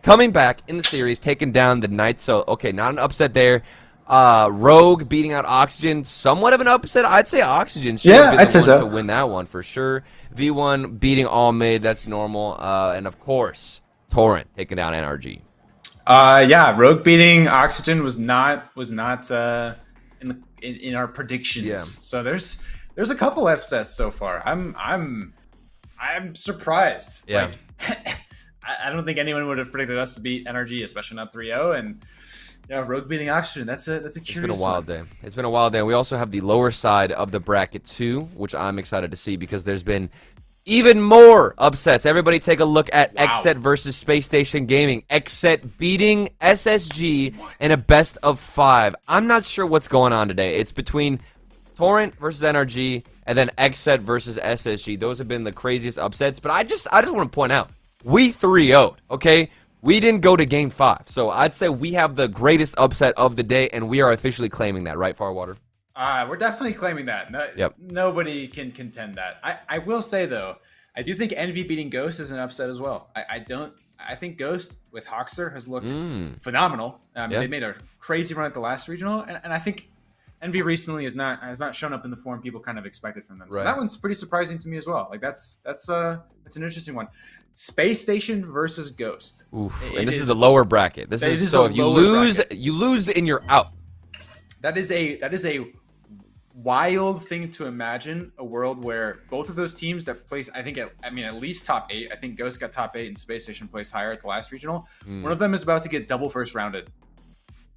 coming back in the series, taking down the Knights. So, okay, not an upset there. Rogue beating out Oxygen, somewhat of an upset. I'd say Oxygen should have been the one to win that one for sure. V1 beating all mid, that's normal. And of course, Torrent taking down NRG. Yeah, Rogue beating Oxygen was not in our predictions. Yeah. So there's a couple upsets so far. I'm surprised. Yeah. Like, I don't think anyone would have predicted us to beat NRG, especially not 3-0. And yeah, Rogue beating Oxygen. That's a curious. It's been a wild day. It's been a wild day. We also have the lower side of the bracket too, which I'm excited to see because there's been even more upsets. Everybody take a look at Xset versus Space Station Gaming. Xset beating SSG in a best of 5. I'm not sure what's going on today. It's between Torrent versus NRG and then Xset versus SSG. Those have been the craziest upsets. But I just want to point out, we 3-0'd, okay? We didn't go to game 5. So I'd say we have the greatest upset of the day, and we are officially claiming that, right, Farwater? We're definitely claiming that. Nobody can contend that. I will say, though, I do think Envy beating Ghost is an upset as well. I think Ghost with Hoxer has looked phenomenal. They made a crazy run at the last regional, and I think Envy recently has not shown up in the form people kind of expected from them. So that one's pretty surprising to me as well. Like that's an interesting one. Space Station versus Ghost. Oof. And this is a lower bracket. This is so if you lose, you lose and you're out. That is a wild thing to imagine, a world where both of those teams that place, at least top 8. I think Ghost got top 8 and Space Station placed higher at the last regional. One of them is about to get double first rounded.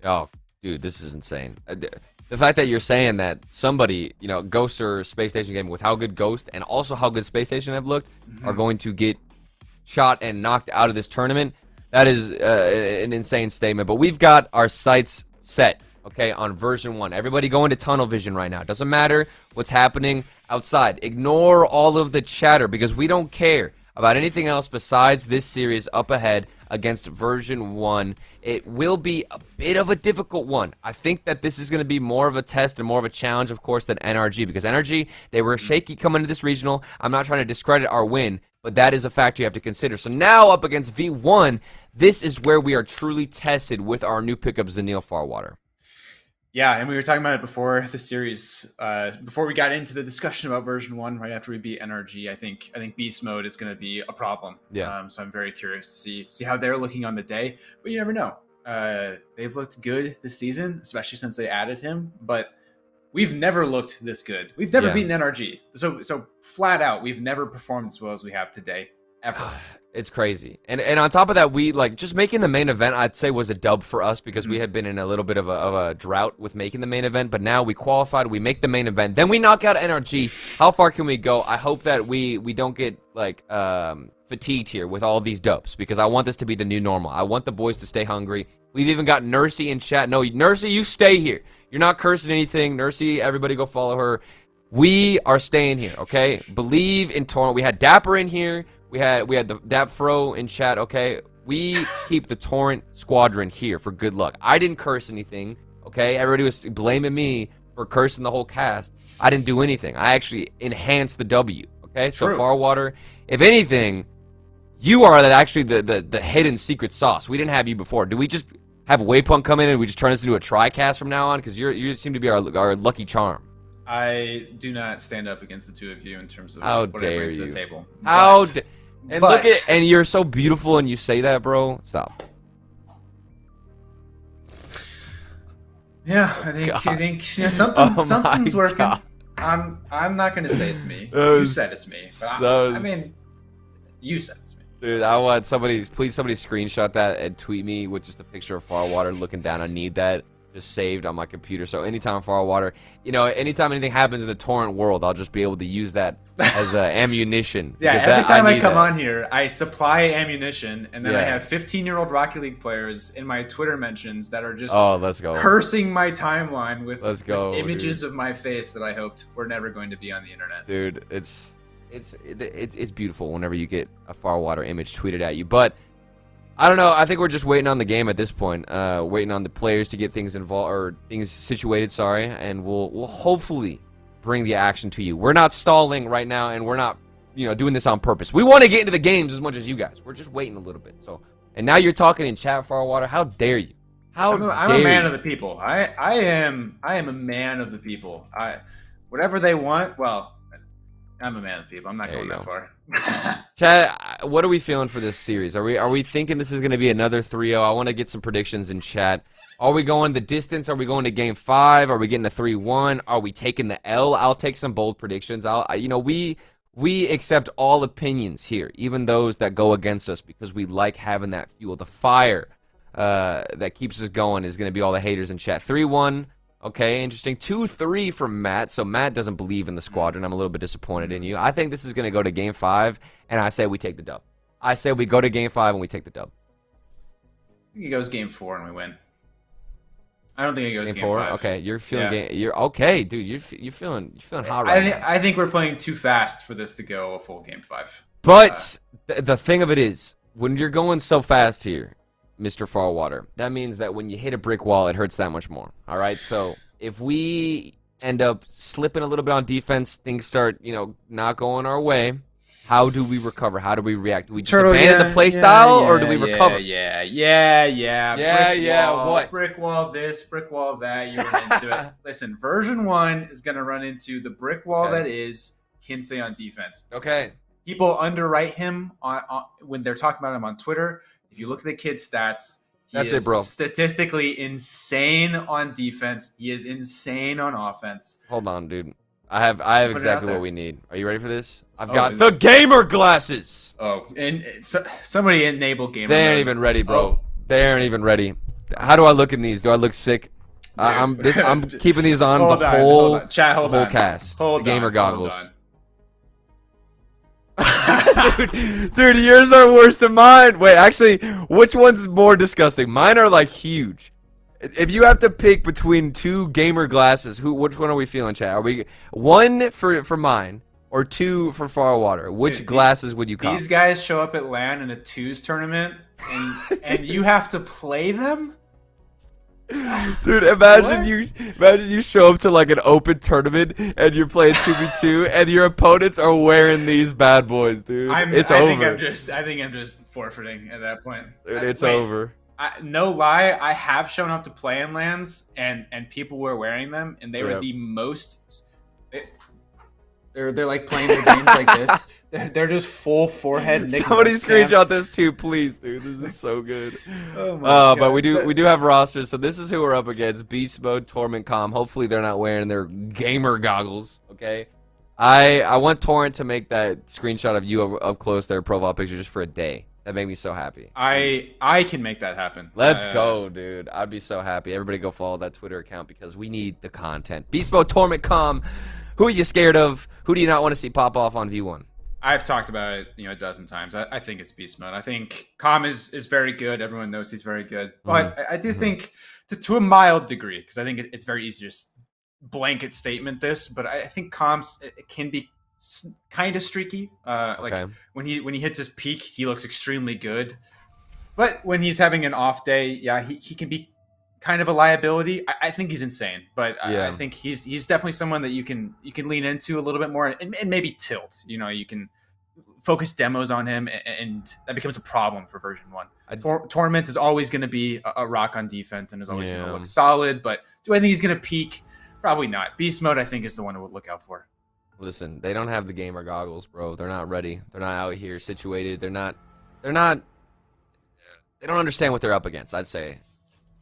Oh, dude, this is insane. The fact that you're saying that somebody, Ghost or Space Station Gaming, with how good Ghost and also how good Space Station have looked, are going to get shot and knocked out of this tournament, that is an insane statement. But we've got our sights set, okay, on version 1. Everybody go into tunnel vision right now. Doesn't matter what's happening outside. Ignore all of the chatter because we don't care about anything else besides this series up ahead against version 1. It will be a bit of a difficult one. I think that this is going to be more of a test and more of a challenge, of course, than NRG, because NRG, they were shaky coming into this regional. I'm not trying to discredit our win, but that is a factor you have to consider. So now up against V1, this is where we are truly tested with our new pickup, Zanil Farwater. Yeah, and we were talking about it before the series, before we got into the discussion about version 1, right after we beat NRG. I think Beast Mode is going to be a problem. Yeah. So I'm very curious to see how they're looking on the day. But you never know. They've looked good this season, especially since they added him. But we've never looked this good. We've never beaten NRG. So flat out, we've never performed as well as we have today, ever. It's crazy. And on top of that, we just making the main event, I'd say, was a dub for us because we had been in a little bit of a drought with making the main event. But now we qualified, we make the main event, then we knock out NRG. How far can we go? I hope that we don't get fatigued here with all these dubs because I want this to be the new normal. I want the boys to stay hungry. We've even got Nursey in chat. No, Nursey, you stay here. You're not cursing anything. Nursey, everybody go follow her. We are staying here, okay? Believe in Torrent. We had Dapper in here. We had the Dap Fro in chat, okay? We keep the Torrent squadron here for good luck. I didn't curse anything, okay? Everybody was blaming me for cursing the whole cast. I didn't do anything. I actually enhanced the W, okay? So True. Farwater, if anything, you are actually the hidden secret sauce. We didn't have you before. Do we just have Waypunk come in and we just turn this into a tri-cast from now on? Because you seem to be our lucky charm. I do not stand up against the two of you in terms of How what I dare bring to you. the table. How But- da- And but- look at, and you're so beautiful and you say that, bro. Stop. Yeah, I God. think you know, Oh my something's working. God. I'm not gonna say it's me. That You was- said it's me, but that was- I mean, you said it's me. Dude, I want somebody screenshot that and tweet me with just a picture of Farwater looking down. I need that just saved on my computer. So anytime Farwater, anytime anything happens in the Torrent world, I'll just be able to use that as ammunition. Yeah, because every time I need come that. on here, I supply ammunition, and then I Yeah. have 15-year-old Rocket League players in my Twitter mentions that are just Oh, let's go. cursing my timeline with, Let's go, with images of my face that I hoped were never going to be on the internet. Dude, it's beautiful whenever you get a Farwater image tweeted at you. But I don't know. I think we're just waiting on the game at this point. Waiting on the players to get things involved or things situated. Sorry, and we'll hopefully bring the action to you. We're not stalling right now, and we're not doing this on purpose. We want to get into the games as much as you guys. We're just waiting a little bit. So, and now you're talking in chat, Farwater. How dare you? I'm a man of the people. I am a man of the people. Whatever they want. Well, I'm a man of the people. I'm not There going you that go. far. Chad, what are we feeling for this series? Are we thinking this is going to be another 3-0? I want to get some predictions in chat. Are we going the distance? Are we going to game 5? Are we getting a 3-1? Are we taking the L? I'll take some bold predictions. We accept all opinions here, even those that go against us, because we like having that fuel. The fire that keeps us going is going to be all the haters in chat. 3-1. Okay, interesting. 2-3 from Matt. So Matt doesn't believe in the squadron. I'm a little bit disappointed in you. I think this is going to go to game 5, and I say we take the dub. I say we go to game 5 and we take the dub. I think it goes game 4 and we win. I don't think it goes game 4. 5. Okay, you're feeling Yeah. you're okay, dude. You're feeling hot right now. I think we're playing too fast for this to go a full game 5. But the thing of it is, when you're going so fast here, Mr. Farwater, that means that when you hit a brick wall, it hurts that much more. All right, so if we end up slipping a little bit on defense, things start, not going our way. How do we recover? How do we react? Do we just abandon the play style, or do we recover? Yeah. What? Brick wall this, brick wall that. You run into it. Listen, version 1 is going to run into the brick wall Okay. that is Kinsey on defense. Okay. People underwrite him on when they're talking about him on Twitter. If you look at the kid's stats, he That's is it, bro. statistically insane on defense. He is insane on offense. Hold on, dude. I have Put it out exactly there. what we need. Are you ready for this? I've Oh, got is the it- gamer glasses. Oh, and somebody enable gamer. They ain't mode. even ready, bro. Oh. They aren't even ready. How do I look in these? Do I look sick? I'm keeping these on Hold the on, whole hold on. Chat, hold the whole on. cast. Hold the gamer on, goggles. hold on. dude, yours are worse than mine. Wait, actually, which one's more disgusting? Mine are like huge. If you have to pick between 2 gamer glasses, which one are we feeling, chat? Are we 1 for mine or 2 for Farwater? Which Dude, glasses would you cop? These guys show up at LAN in a twos tournament, and you have to play them. Dude, imagine What? you show up to like an open tournament and you're playing 2v2 and your opponents are wearing these bad boys, dude. It's over. I think I'm just forfeiting at that point. Dude, it's Wait, over. No lie, I have shown up to play in LANs, and people were wearing them, and they were Yep. the most. They're like playing their games like this. They're just full forehead. Nick Somebody Nurse cam. screenshot this too, please, dude. This is so good. Oh my God. But we do have rosters, so this is who we're up against: Beast Mode, Torment, Com. Hopefully they're not wearing their gamer goggles. Okay. I want Torrent to make that screenshot of you up close, their profile picture, just for a day. That made me so happy. I can make that happen. Let's go, dude. I'd be so happy. Everybody go follow that Twitter account because we need the content. Beast Mode, Torment, Com. Who are you scared of? Who do you not want to see pop off on V1? I've talked about it, a dozen times. I think it's beast mode. I think Com is very good. Everyone knows he's very good. But I do think to a mild degree, because I think it's very easy to just blanket statement this, but I think Com's it can be kind of streaky. Like Okay. when he hits his peak, he looks extremely good. But when he's having an off day, yeah, he can be kind of a liability. I think he's insane, but I think he's definitely someone that you can lean into a little bit more and maybe tilt. You know, you can focus demos on him, and that becomes a problem for version 1. Torment is always going to be a rock on defense and is always going to look solid, but do I think he's going to peak? Probably not. Beast mode, I think, is the one to look out for. Listen, they don't have the gamer goggles, bro. They're not ready. They're not out here situated. They don't understand what they're up against, I'd say.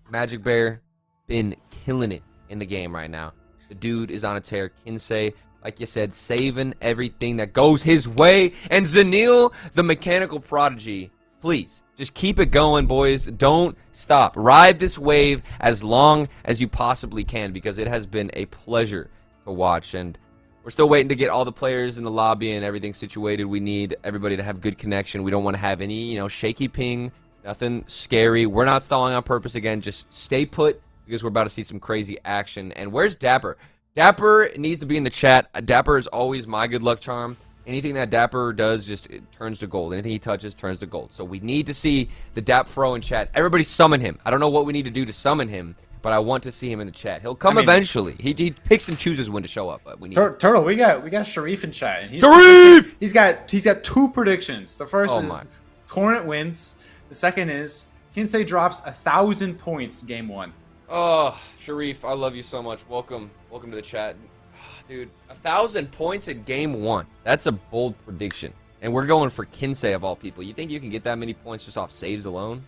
Magic Bear been killing it in the game right now. The dude is on a tear. Kinsey, like you said, saving everything that goes his way. And Zanil, the mechanical prodigy, please, just keep it going, boys. Don't stop. Ride this wave as long as you possibly can, because it has been a pleasure to watch. And we're still waiting to get all the players in the lobby and everything situated. We need everybody to have good connection. We don't want to have any, shaky ping, nothing scary. We're not stalling on purpose again. Just stay put, because we're about to see some crazy action. And where's Dapper? Dapper needs to be in the chat. Dapper is always my good luck charm. Anything that Dapper does, it turns to gold. Anything he touches turns to gold. So we need to see the Dap Fro in chat. Everybody summon him. I don't know what we need to do to summon him, but I want to see him in the chat. He'll come eventually. He picks and chooses when to show up. But we need Turtle, we got Sharif in chat. And Sharif! He's got 2 predictions. The first is Torrent wins. The second is Kinsey drops 1,000 points game 1. Oh, Sharif, I love you so much. Welcome to the chat. Dude, 1,000 points in game 1. That's a bold prediction. And we're going for Kinsey of all people. You think you can get that many points just off saves alone?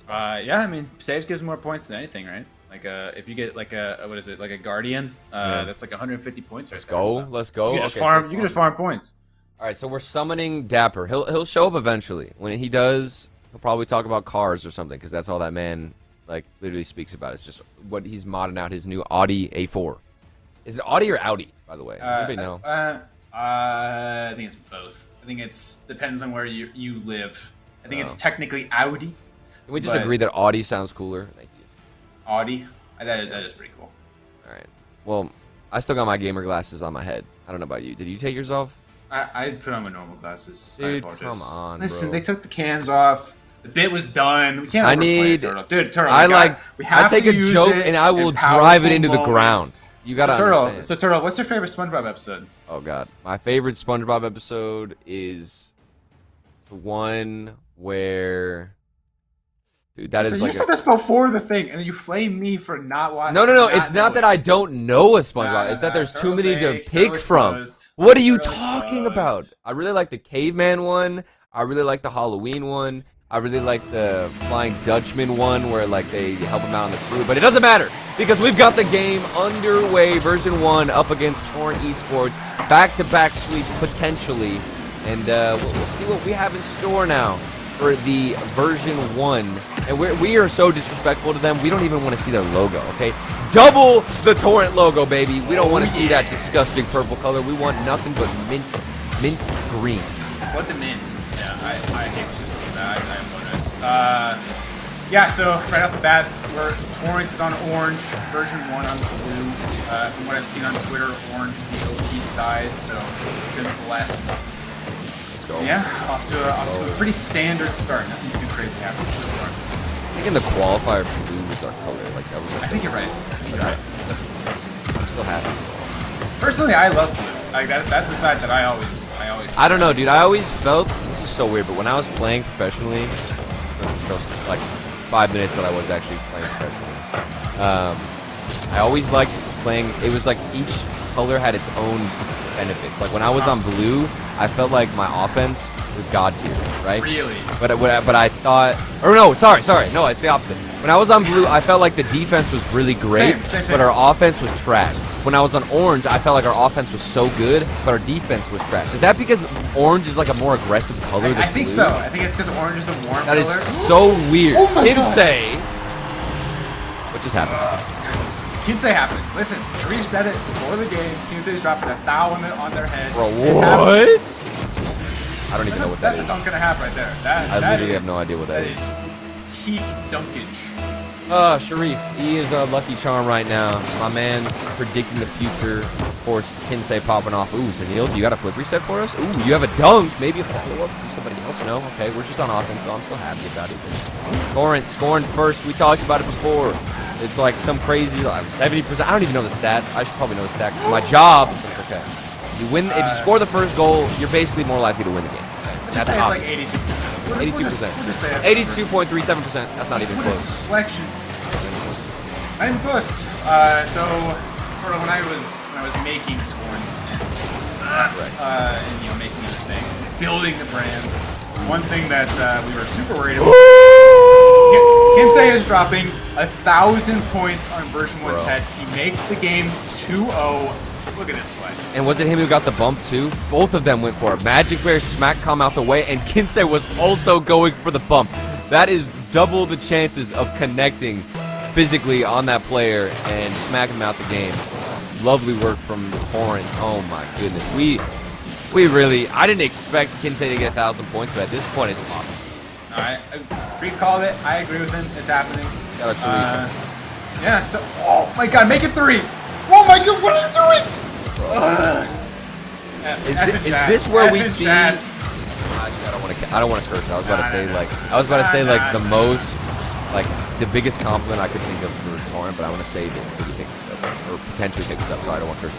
Yeah, I mean, saves gives more points than anything, right? Like if you get like a Guardian, that's like 150 points. Let's go. Let's go. You can just farm points. All right, so we're summoning Dapper. He'll show up eventually. When he does, he'll probably talk about cars or something, because that's all that man literally speaks about. It's just what he's modding out his new Audi A4. Is it Audi or Audi, by the way? Does anybody know? I think it's both. I think it's depends on where you live. I think it's technically Audi. Can we just agree that Audi sounds cooler? Thank you. Audi? That is pretty cool. All right. Well, I still got my gamer glasses on my head. I don't know about you. Did you take yours off? I put on my normal glasses. Dude, come on, Listen, bro. they took the cams off. The bit was done. We can't overplay it, Turtle. Dude, Turtle. I take a joke and I will drive it into the ground. You gotta understand. So Turtle, what's your favorite SpongeBob episode? Oh God, my favorite SpongeBob episode is the one where, dude, that is so like. You said this before the thing, and then you flame me for not watching. No. It's not that I don't know a SpongeBob. It's that there's too many to pick from. What are you talking about? I really like the caveman one. I really like the Halloween one. I really like the Flying Dutchman one where they help him out on the crew. But it doesn't matter because we've got the game underway. Version 1 up against Torrent Esports. Back-to-back sweeps potentially. And we'll see what we have in store now for the version 1. And we are so disrespectful to them. We don't even want to see their logo, okay? Double the Torrent logo, baby. We don't want to see that disgusting purple color. We want nothing but mint green. What the mint? Yeah, I hate that. I noticed. Yeah, so right off the bat, Torrent is on orange, version 1 on blue. From what I've seen on Twitter, orange is the OP side, so been blessed. Let's go. Yeah, off to a pretty standard start. Nothing too crazy happening so far. I think in the qualifier, blue was our color. That was. I think you're right. I'm still happy. Personally, I love blue. That's the side that I always. I don't know, dude. I always felt this is so weird, but when I was playing professionally, like 5 minutes that I was actually playing professionally, I always liked playing. It was like each color had its own benefits. Like when I was on blue, I felt like my offense was god tier, right? Really? But I thought, or no, sorry, no, it's the opposite. When I was on blue, I felt like the defense was really great, same. but our offense was trash. When I was on orange, I felt like our offense was so good, but our defense was trash. Is that because orange is like a more aggressive color than blue? I think so. I think it's because orange is a warm color. That is so weird. Oh my God. Kinsey. What just happened? Kinsey happened. Listen, Sharif said it before the game. Kinsey's dropping 1,000 on their heads. Bro, It's what? happening. I don't even know what that is. That's a dunk and a half right there. I literally have no idea what that is. That is peak dunkage. Sharif, he is a lucky charm right now. My man's predicting the future. Of course, Kinsey popping off. Ooh, Zanil, do you got a flip reset for us? Ooh, you have a dunk. Maybe a follow-up from somebody else. No, okay, we're just on offense, though. I'm still happy about it. Torrent scoring first. We talked about it before. It's like some crazy, like 70%. I don't even know the stat. I should probably know the stat. It's my job. Okay. You win. If you score the first goal, you're basically more likely to win the game. Just say it's like 82%. 82%. 82.37%. That's not even close. Deflection. I'm close. So when I was making Torrent and making it a thing, building the brand, one thing that we were super worried about. Kinsey is dropping 1,000 points on version 1's head. He makes the game 2-0. Look at this play. And was it him who got the bump too? Both of them went for it. Magic Bear smacked Calm out the way, and Kinsey was also going for the bump. That is double the chances of connecting physically on that player and smacking him out the game. Lovely work from Torrent. Oh my goodness. We really, I didn't expect Kinsey to get 1,000 points, but at this point it's possible. Alright, Sharif called it. I agree with him. It's happening. Yeah, so, oh my god, make it 3. Oh my god, what are you doing? Is this where we see? I don't want to curse. I was about to say like the most, like the biggest compliment I could think of for Torrent, but I want to save it until he takes it up, or potentially takes it up. So I don't want to curse.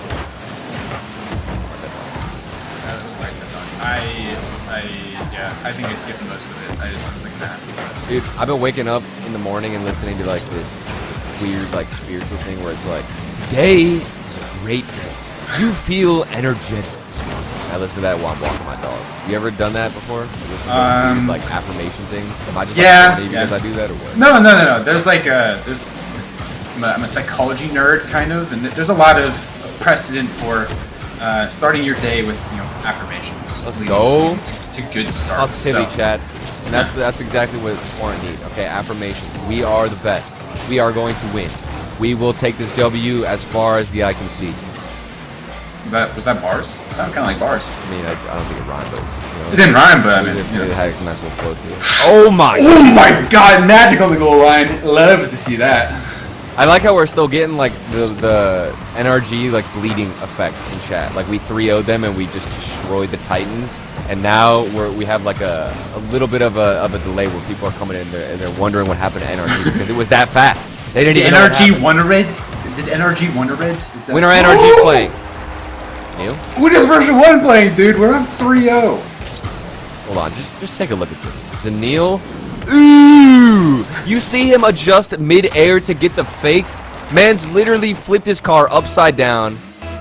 I think I skipped most of it. I just was like, nah. Dude, I've been waking up in the morning and listening to like this weird like spiritual thing where it's like, day is a great day. You feel energetic. I listen to that while I'm walking my dog. You ever done that before? Like affirmation things? Am I just because I do that or what? No. There's like I'm a psychology nerd kind of, and there's a lot of precedent for starting your day with affirmations. Let's go to good starts. Positivity, Chad. And that's exactly what Torrent needs. Okay, affirmations. We are the best. We are going to win. We will take this W as far as the eye can see. Was that bars? It sounded kind of like bars. I mean, I don't think it rhymed, but it didn't rhyme, but I mean, it had a nice little flow to it. Oh my god, magic on the goal line. Love to see that. I like how we're still getting like the NRG like bleeding effect in chat. Like we 3-0'd them and we just destroyed the Titans, and now we have like a little bit of a delay where people are coming in there and they're wondering what happened to NRG because it was that fast. They didn't even NRG Wonder Red? Did NRG Wonder Red? When are NRG playing? Neil? When is version 1 playing, dude? We're on 3-0. Hold on, just take a look at this. Zanil. Ooh! You see him adjust mid-air to get the fake? Man's literally flipped his car upside down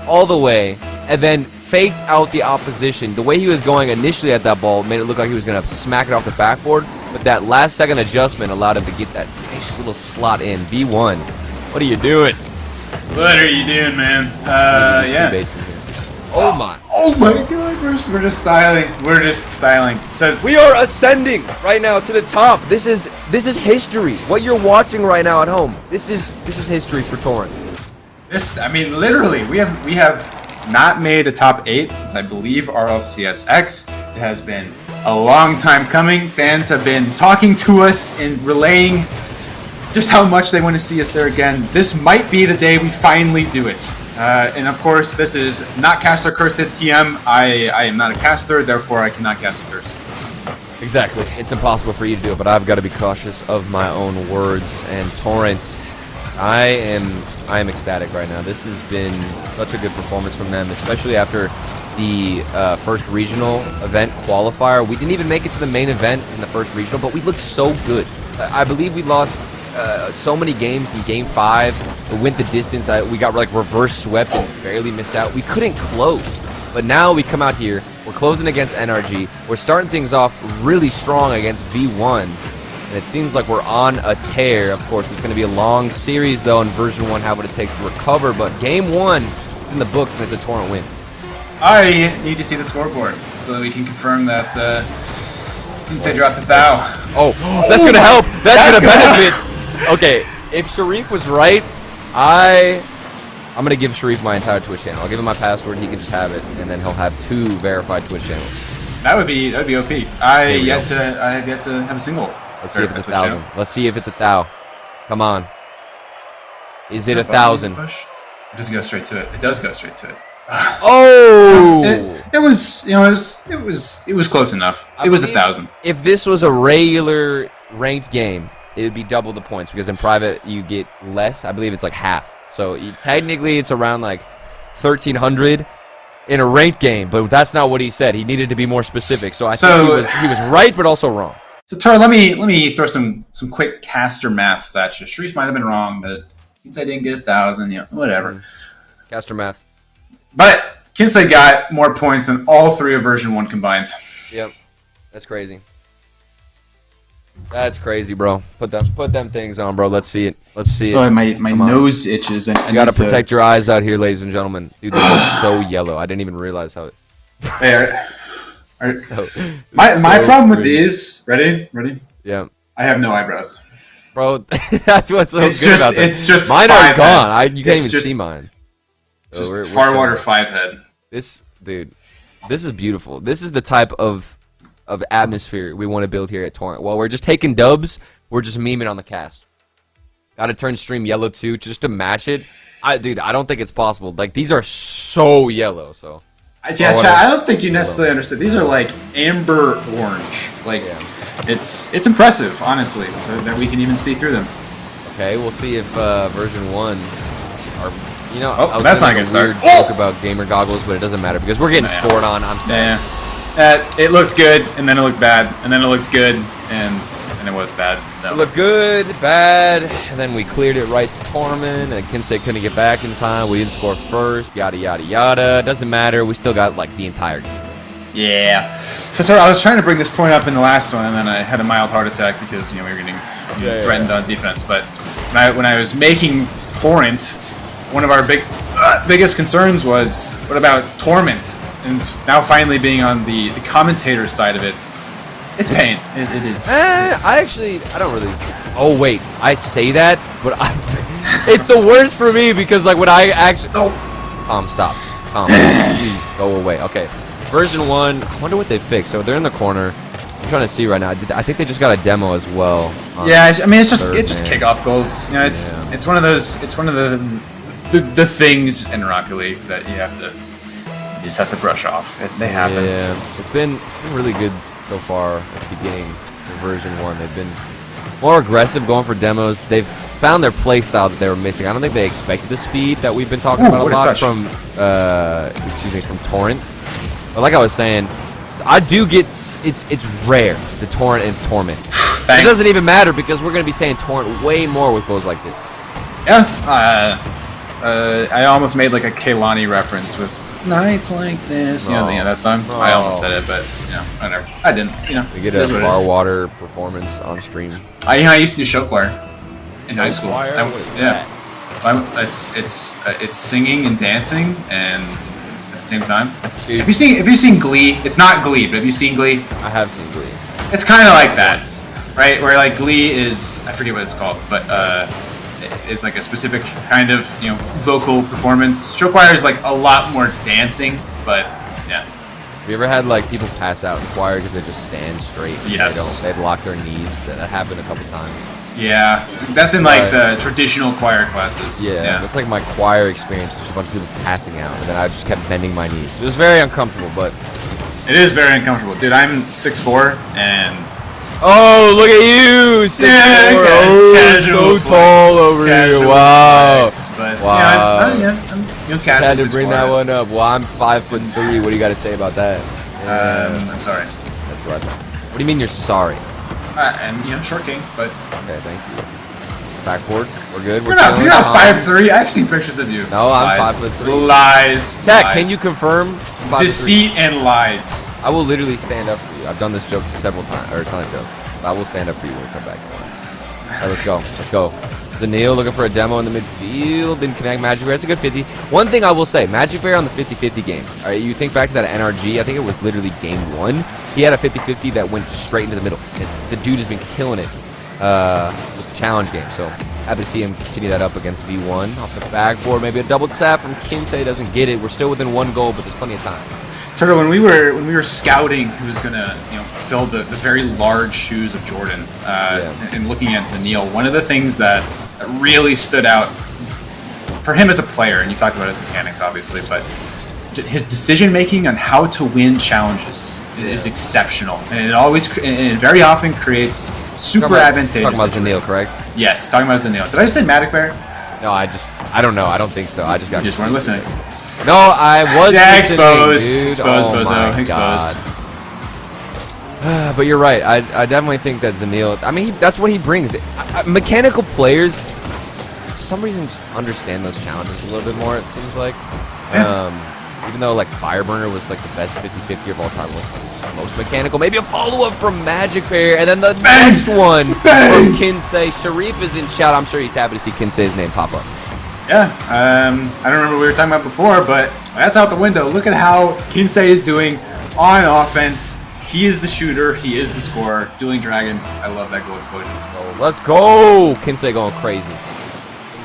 all the way and then faked out the opposition. The way he was going initially at that ball made it look like he was going to smack it off the backboard, but that last second adjustment allowed him to get that nice little slot in. V1. What are you doing? What are you doing, man? Yeah. Oh my god, we're just styling. We're just styling. So we are ascending right now to the top. This is history. What you're watching right now at home. This is history for Torrent. I mean, literally, we have not made a top 8 since I believe RLCS X. It has been a long time coming. Fans have been talking to us and relaying just how much they want to see us there again. This might be the day we finally do it. And of course, this is not caster cursed TM. I am not a caster, therefore I cannot cast a curse. Exactly. It's impossible for you to do it, but I've got to be cautious of my own words. And Torrent, I am ecstatic right now. This has been such a good performance from them, especially after the first regional event qualifier. We didn't even make it to the main event in the first regional, but we looked so good. I believe we lost so many games in Game 5. We went the distance. We got like reverse swept and barely missed out. We couldn't close. But now we come out here. We're closing against NRG. We're starting things off really strong against V1. And it seems like we're on a tear. Of course, it's going to be a long series, though, in version 1, how would it take to recover. But Game 1, it's in the books, and it's a Torrent win. I need to see the scoreboard so that we can confirm that Kinsey dropped a thou. Oh, that's going to help. That's going to benefit. Okay, if Sharif was right, I'm going to give Sharif my entire Twitch channel. I'll give him my password, he can just have it, and then he'll have 2 verified Twitch channels. That would be OP. I have yet to have a single. Let's see if it's 1,000. Let's see if it's 1,000. Come on. Is it Is there a button 1,000? to push? Or does it go straight to it? It does go straight to it. Oh! It was, you know, it was close enough. It was 1,000. If this was a regular ranked game, it would be double the points because in private you get less. I believe it's like half. So technically it's around like 1,300 in a ranked game, but that's not what he said. He needed to be more specific. So I think he was right, but also wrong. So Tor, let me throw some quick caster maths at you. Shreef might have been wrong, but Kinsei didn't get 1,000. You know, whatever. Caster math. But Kinsei got more points than all 3 of version 1 combined. Yep, that's crazy. That's crazy, bro. Put them things on, bro. Let's see it. Let's see it. Oh, my nose itches. You gotta protect your eyes out here, ladies and gentlemen. Dude, this looks so yellow. I didn't even realize how it. My problem with these. Ready? Yeah. I have no eyebrows, bro. That's what's so it's good just, about them. It's just mine are gone. Head. You can't it's even just, see mine. So just Farwater 5 head. This dude, this is beautiful. This is the type of atmosphere we want to build here at Torrent. While we're just taking dubs, we're just memeing on the cast. Got to turn stream yellow too, just to match it. Dude, I don't think it's possible. Like these are so yellow. So I don't think you necessarily understand. These are like amber orange. Like it's impressive, honestly, that we can even see through them. Okay, we'll see if version 1 are. You know, that's not gonna start. Weird joke about gamer goggles, but it doesn't matter because we're getting scored on. I'm saying. It looked good, and then it looked bad, and then it looked good, and it was bad. So it looked good, bad, and then we cleared it right to Torment, and Kinsei couldn't get back in time. We didn't score first. Yada yada yada. Doesn't matter. We still got like the entire game. Yeah. So I was trying to bring this point up in the last one, and then I had a mild heart attack because we were getting threatened on defense. But when I was making Torrent, one of our biggest concerns was, what about Torment? And now finally being on the commentator side of it, it's pain. It is. I don't really. Oh wait, I say that, but it's the worst for me because like when I actually. Stop. Please go away. Okay, version 1. I wonder what they fixed. So they're in the corner. I'm trying to see right now. I think they just got a demo as well. Yeah, I mean it's just kickoff goals. You know, it's one of those. It's one of the things in Rocket League that you just have to brush off. They happen. Yeah, it's been really good so far at the beginning of version 1. They've been more aggressive going for demos. They've found their play style that they were missing. I don't think they expected the speed that we've been talking about a lot from from Torrent. But like I was saying, I do get it's rare, the Torrent and Torment. It doesn't even matter because we're gonna be saying Torrent way more with goals like this. Yeah. I almost made like a Kehlani reference with nights like this. You know that song. I almost said it, but whatever. I didn't. We get a Farwater performance on stream. I used to do show choir in high school. Yeah. It's singing and dancing and at the same time. If you seen Glee, it's not Glee, but have you seen Glee? I have seen Glee. It's kind of like that, right? Where like Glee is, I forget what it's called, but is like a specific kind of vocal performance. Show choir is like a lot more dancing, but yeah. Have you ever had like people pass out in choir because they just stand straight? Yes. They lock their knees. That happened a couple times. Yeah, that's in like the traditional choir classes. Yeah, that's like my choir experience. There's a bunch of people passing out, and then I just kept bending my knees. It was very uncomfortable, but it is very uncomfortable, dude. I'm 6'4", and oh, look at you, 6'4". Oh, so tall over here. Wow. But wow. I'm casual. Had to bring that one up. Well, I'm 5'3". What do you got to say about that? I'm sorry. That's what I thought. What do you mean you're sorry? And short king, but okay, thank you. Backboard, we're good. You're not 5'3". I've seen pictures of you. No, I'm 5'3". Lies. Tech, can you confirm? Deceit and lies. I will literally stand up for you. I've done this joke several times, or it's not a joke. But I will stand up for you when we come back. All right, let's go. Let's go. Daniil looking for a demo in the midfield. Didn't connect Magic Bear. It's a good 50. One thing I will say, Magic Bear on the 50-50 game. All right, you think back to that NRG. I think it was literally game 1. He had a 50-50 that went straight into the middle. The dude has been killing it with the challenge game. So happy to see him continue that up against V1. Off the backboard, maybe a double tap from Kinsei. Doesn't get it. We're still within 1 goal, but there's plenty of time. Turtle, when we were scouting who's gonna fill the very large shoes of Jordan, and looking at Zanil, one of the things that really stood out for him as a player, and you talked about his mechanics obviously, but his decision making on how to win challenges is exceptional, and it very often creates super advantageous. Talking about Zanil, correct? Yes, talking about Zanil. Did I just say Magic Bear? No, I don't know. I don't think so. I just got. You just weren't listening. No, I was. Yeah, listening, exposed. Dude. Exposed, oh bozo. Exposed. But you're right. I definitely think that Zanil. I mean, that's what he brings. Mechanical players, for some reason, just understand those challenges a little bit more. It seems like. Even though like Fireburner was like the best 50-50 of all time, was like most mechanical. Maybe a follow-up from Magic Bear, and then the next one from Kinsey. Sharif is in chat. I'm sure he's happy to see Kinsey's name pop up. Yeah, I don't remember what we were talking about before, but that's out the window. Look at how Kinsey is doing on offense. He is the shooter. He is the scorer. Dueling Dragons. I love that goal explosion. Oh, let's go! Kinsey going crazy.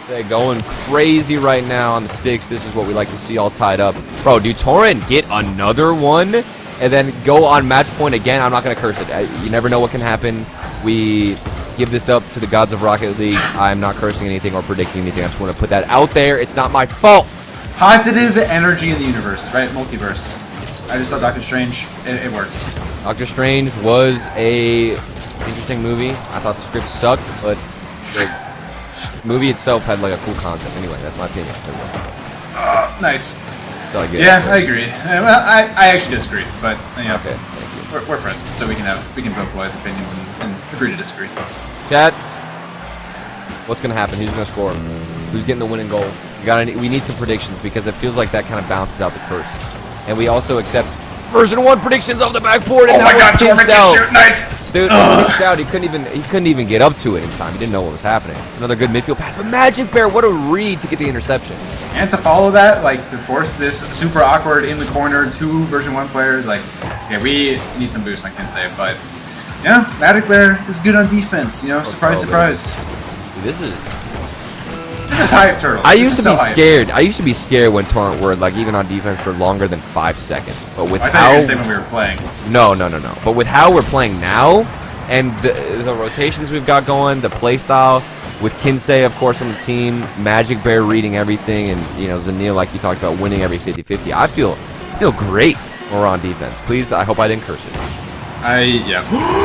Kinsey going crazy right now on the sticks. This is what we like to see all tied up. Bro, do Torrent get another one and then go on match point again? I'm not going to curse it. You never know what can happen. We give this up to the gods of Rocket League. I'm not cursing anything or predicting anything. I just want to put that out there. It's not my fault. Positive energy in the universe, right? Multiverse. I just saw Doctor Strange. It works. Doctor Strange was a interesting movie. I thought the script sucked, but the movie itself had like a cool concept. Anyway, that's my opinion. Nice. I I agree. Well, I actually disagree, but okay. We're friends, so we can vocalize opinions and agree to disagree. Chat, what's gonna happen? Who's gonna score? Who's getting the winning goal? We need some predictions because it feels like that kind of bounces out the curse. And we also accept version 1 predictions off the backboard. And oh my God, Torrent can shoot! Nice. Dude, out. He couldn't even get up to it in time. He didn't know what was happening. It's another good midfield pass, but Magic Bear, what a read to get the interception. And to follow that, like to force this super awkward in the corner, 2 version 1 players, like, okay, we need some boost, I can say, but yeah, Magic Bear is good on defense. Surprise, surprise. Dude, this is hype, Turtle. I used to be scared. I used to be scared when Torrent were like even on defense for longer than 5 seconds. But with I thought you were going to say when we were playing. No. But with how we're playing now, and the rotations we've got going, the play style with Kinsey, of course, on the team, Magic Bear reading everything, and Zanil, like you talked about, winning every 50-50. I feel great when we're on defense. Please, I hope I didn't curse it.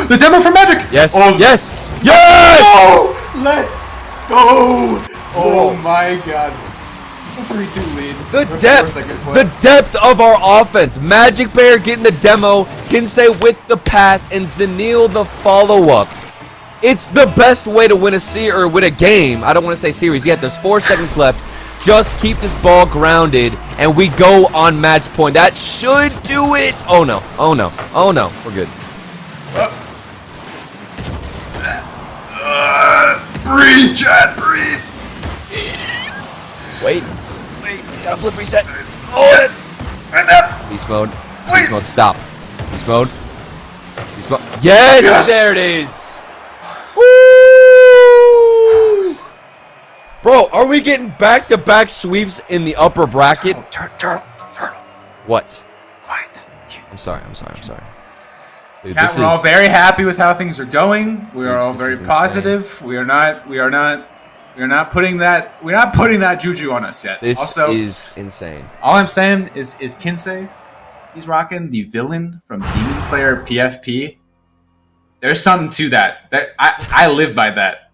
The demo for Magic. Yes. Oh, yes. Oh, let's go. Oh my God. A 3-2 lead. The depth of our offense. Magic Bear getting the demo, Kinsey with the pass, and Zanil the follow-up. It's the best way to win a game. I don't want to say series yet. There's 4 seconds left. Just keep this ball grounded, and we go on match point. That should do it. Oh no. We're good. Breathe, Chad, breathe. Wait, gotta flip reset. Oh, yes. Right there. Beast mode. Please. Beast mode, stop. Beast mode. Yes, there it is. Woo! Bro, are we getting back-to-back sweeps in the upper bracket? Turtle. What? Quiet. I'm sorry. Dude, Cat, we're all very happy with how things are going. We are all very positive. We are not putting that juju on us yet. This also is insane. All I'm saying is Kinsey, he's rocking the villain from Demon Slayer PFP. There's something to that. I live by that.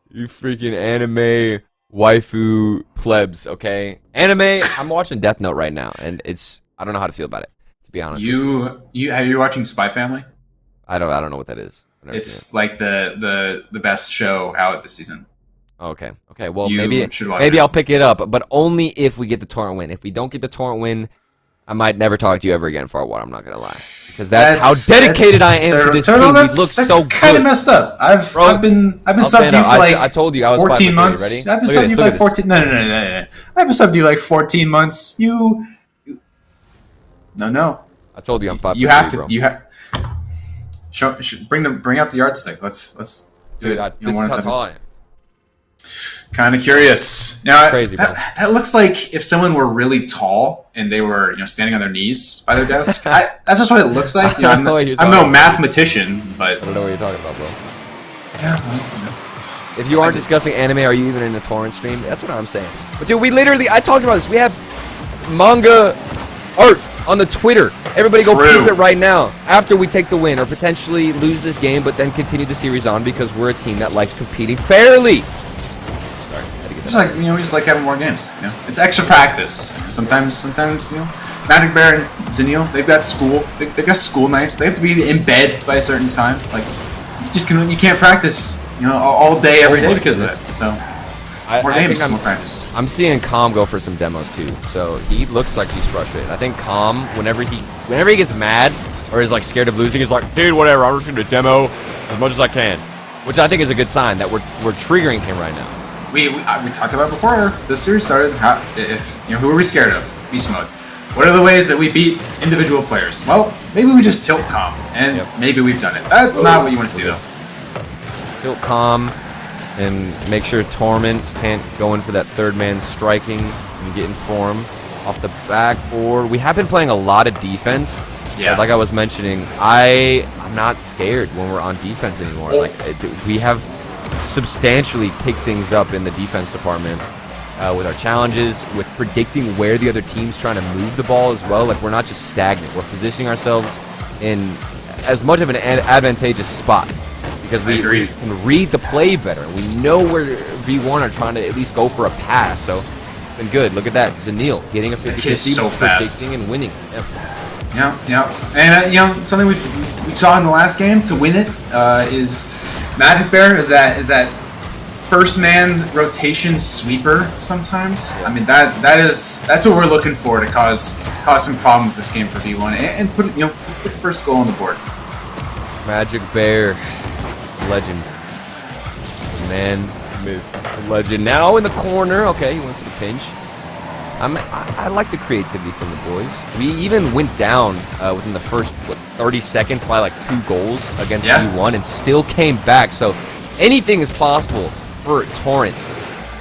You freaking anime waifu plebs, okay? Anime, I'm watching Death Note right now, and I don't know how to feel about it, to be honest. Are you watching Spy Family? I don't know what that is. It's like the best show out this season. Okay. Well, maybe I'll pick it up, but only if we get the Torrent win. If we don't get the Torrent win, I might never talk to you ever again for a while. I'm not gonna lie, because that's how dedicated I am to this team. We look so good. That's kind of messed up. I've been subbed to you for like I told you I was 14 months. Ready? I've been subbed to you like 14. No. I've been subbed to you like 14 months. No. I told you I'm 5. You have to. Bro. You have. Bring out the yardstick. Let's do Dude, it. this is how tall I am. Kind of curious. Now, Crazy, bro. that looks like if someone were really tall and they were, standing on their knees by their desk. That's just what it looks like. I'm no mathematician, but I don't know what you're talking about, bro. yeah. Well, If you aren't discussing anime, are you even in a torrent stream? That's what I'm saying. But dude, I talked about this. We have manga art on the Twitter. Everybody go True. peep it right now after we take the win or potentially lose this game, but then continue the series on because we're a team that likes competing fairly. Sorry, had to get that. we just like having more games. It's extra practice. Sometimes, Magic Bear and Zenil, they've got school. They've got school nights. They have to be in bed by a certain time. Like, you can't practice, all day every day because of that. So. More games, more practice. I'm seeing Calm go for some demos too, so he looks like he's frustrated. I think Calm, whenever he gets mad or is like scared of losing, he's like, dude, whatever, I'm just gonna demo as much as I can, which I think is a good sign that we're triggering him right now. We talked about before this series started. Who are we scared of? Beast mode. What are the ways that we beat individual players? Well, maybe we just tilt Calm, and maybe we've done it. That's not what you want to see though. Tilt Calm. And make sure Torrent can't go in for that third man striking and get in form off the backboard. We have been playing a lot of defense. Yeah. Like I was mentioning, I'm not scared when we're on defense anymore. Like we have substantially picked things up in the defense department with our challenges, with predicting where the other team's trying to move the ball as well. Like we're not just stagnant. We're positioning ourselves in as much of an advantageous spot. Because we can read the play better. We know where V1 are trying to at least go for a pass. So, it's been good. Look at that. Zenil getting a 50-50, so fast. predicting and winning. Yep. Yeah. And, something we saw in the last game to win it is Magic Bear is that first man rotation sweeper sometimes. I mean, that's what we're looking for to cause some problems this game for V1 and put the first goal on the board. Magic Bear. Legend. Man, legend. Now in the corner. Okay, he went for the pinch. I like the creativity from the boys. We even went down within the first 30 seconds by like 2 goals against V1 and still came back. So anything is possible for Torrent.